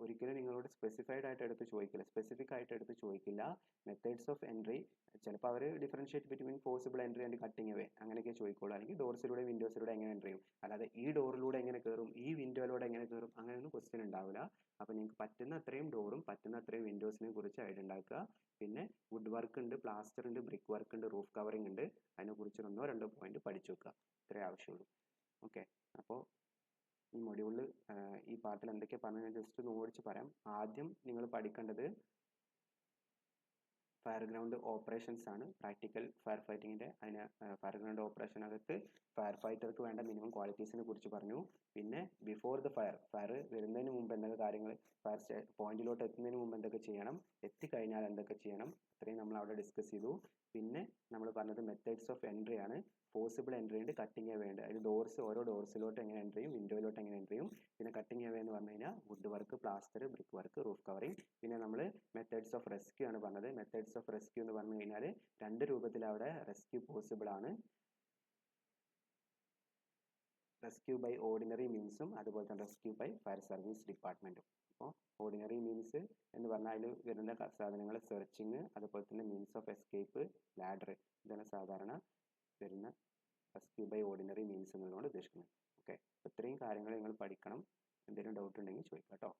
ഒരിക്കലും നിങ്ങളോട് സ്പെസിഫൈഡ് ആയിട്ട് എടുത്ത് ചോദിക്കില്ല, സ്പെസിഫിക് ആയിട്ട് എടുത്ത് ചോദിക്കില്ല. മെത്തേഡ്സ് ഓഫ് എൻട്രി ചിലപ്പോൾ അവർ differentiate between possible entry and cutting away അങ്ങനെയൊക്കെ ചോദിക്കുള്ളൂ. അല്ലെങ്കിൽ ഡോർസിലൂടെ വിൻഡോസിലൂടെ എങ്ങനെ എൻട്രി ചെയ്യും, അല്ലാതെ ഈ ഡോറിലൂടെ എങ്ങനെ കയറും, ഈ വിൻഡോയിലൂടെ എങ്ങനെ കയറും, അങ്ങനെയൊന്നും ക്വസ്റ്റ്യൻ ഉണ്ടാവില്ല. അപ്പോൾ നിങ്ങൾക്ക് പറ്റുന്ന അത്രയും ഡോറും പറ്റുന്ന അത്രയും വിൻഡോസിനെ കുറിച്ച് ഐഡിയ ഉണ്ടാക്കുക. പിന്നെ വുഡ് വർക്ക് ഉണ്ട്, പ്ലാസ്റ്റർ ഉണ്ട്, ബ്രിക്ക് വർക്ക് ഉണ്ട്, റൂഫ് കവറിംഗ് ഉണ്ട്. അതിനെക്കുറിച്ച് 1-2 പോയിന്റ് പഠിച്ചു വെക്കുക. ഇത്രേ ആവശ്യമുള്ളൂ. ഓക്കെ, അപ്പോൾ ഈ മൊഡ്യൂളിൽ ഈ പാർട്ടിൽ എന്തൊക്കെ പറഞ്ഞാൽ ജസ്റ്റ് ഒന്ന് ഓടിച്ച് പറയാം. ആദ്യം നിങ്ങൾ പഠിക്കേണ്ടത് ഫയർഗ്രൗണ്ട് ഓപ്പറേഷൻസ് ആണ്, പ്രാക്ടിക്കൽ ഫയർ ഫൈറ്റിങ്ങിൻ്റെ. അതിന് ഫയർഗ്രൗണ്ട് ഓപ്പറേഷനകത്ത് ഫയർ ഫൈറ്റർക്ക് വേണ്ട മിനിമം ക്വാളിറ്റീസിനെ കുറിച്ച് പറഞ്ഞു. പിന്നെ ബിഫോർ ദ ഫയർ വരുന്നതിന് മുമ്പ് എന്തൊക്കെ കാര്യങ്ങൾ, ഫയർ പോയിന്റിലോട്ട് എത്തുന്നതിന് മുമ്പ് എന്തൊക്കെ ചെയ്യണം, എത്തിക്കഴിഞ്ഞാൽ എന്തൊക്കെ ചെയ്യണം, അത്രയും നമ്മൾ അവിടെ ഡിസ്കസ് ചെയ്തു. പിന്നെ നമ്മൾ പറഞ്ഞത് മെത്തേഡ്സ് ഓഫ് എൻട്രി ആണ്. പോസിബിൾ എൻട്രി ഉണ്ട്, കട്ടിങ് അവേ ഉണ്ട്. അതിൽ ഓരോ ഡോർസിലോട്ട് എങ്ങനെ എൻട്രി ചെയ്യും, വിൻഡോയിലോട്ട് എങ്ങനെ എൻട്രി ചെയ്യും. പിന്നെ കട്ടിങ് അവേ എന്ന് പറഞ്ഞു കഴിഞ്ഞാൽ wood work, plaster, brick work, roof covering. പിന്നെ നമ്മൾ മെത്തേഡ്സ് ഓഫ് റെസ്ക്യൂ ആണ് പറഞ്ഞത്. മെത്തേഡ്സ് ഓഫ് റെസ്ക്യൂ എന്ന് പറഞ്ഞു കഴിഞ്ഞാൽ 2 രൂപത്തിൽ അവിടെ റെസ്ക്യൂ പോസിബിൾ ആണ്. റെസ്ക്യൂ ബൈ ഓർഡിനറി മീൻസും അതുപോലെ തന്നെ റെസ്ക്യൂ ബൈ ഫയർ സർവീസ് ഡിപ്പാർട്ട്മെൻറ്റും. അപ്പോൾ ഓർഡിനറി മീൻസ് എന്ന് പറഞ്ഞാൽ അതിൽ വരുന്ന സാധനങ്ങൾ സെർച്ചിങ്, അതുപോലെ തന്നെ മീൻസ് ഓഫ് എസ്കേപ്പ്, ലാഡർ, ഇതാണ് സാധാരണ വരുന്ന റെസ്ക്യൂ ബൈ ഓർഡിനറി മീൻസ് എന്നതുകൊണ്ട് ഉദ്ദേശിക്കുന്നത്. ഓക്കെ, ഇത്രയും കാര്യങ്ങൾ നിങ്ങൾ പഠിക്കണം. എന്തെങ്കിലും ഡൗട്ട് ഉണ്ടെങ്കിൽ ചോദിക്കാം കേട്ടോ.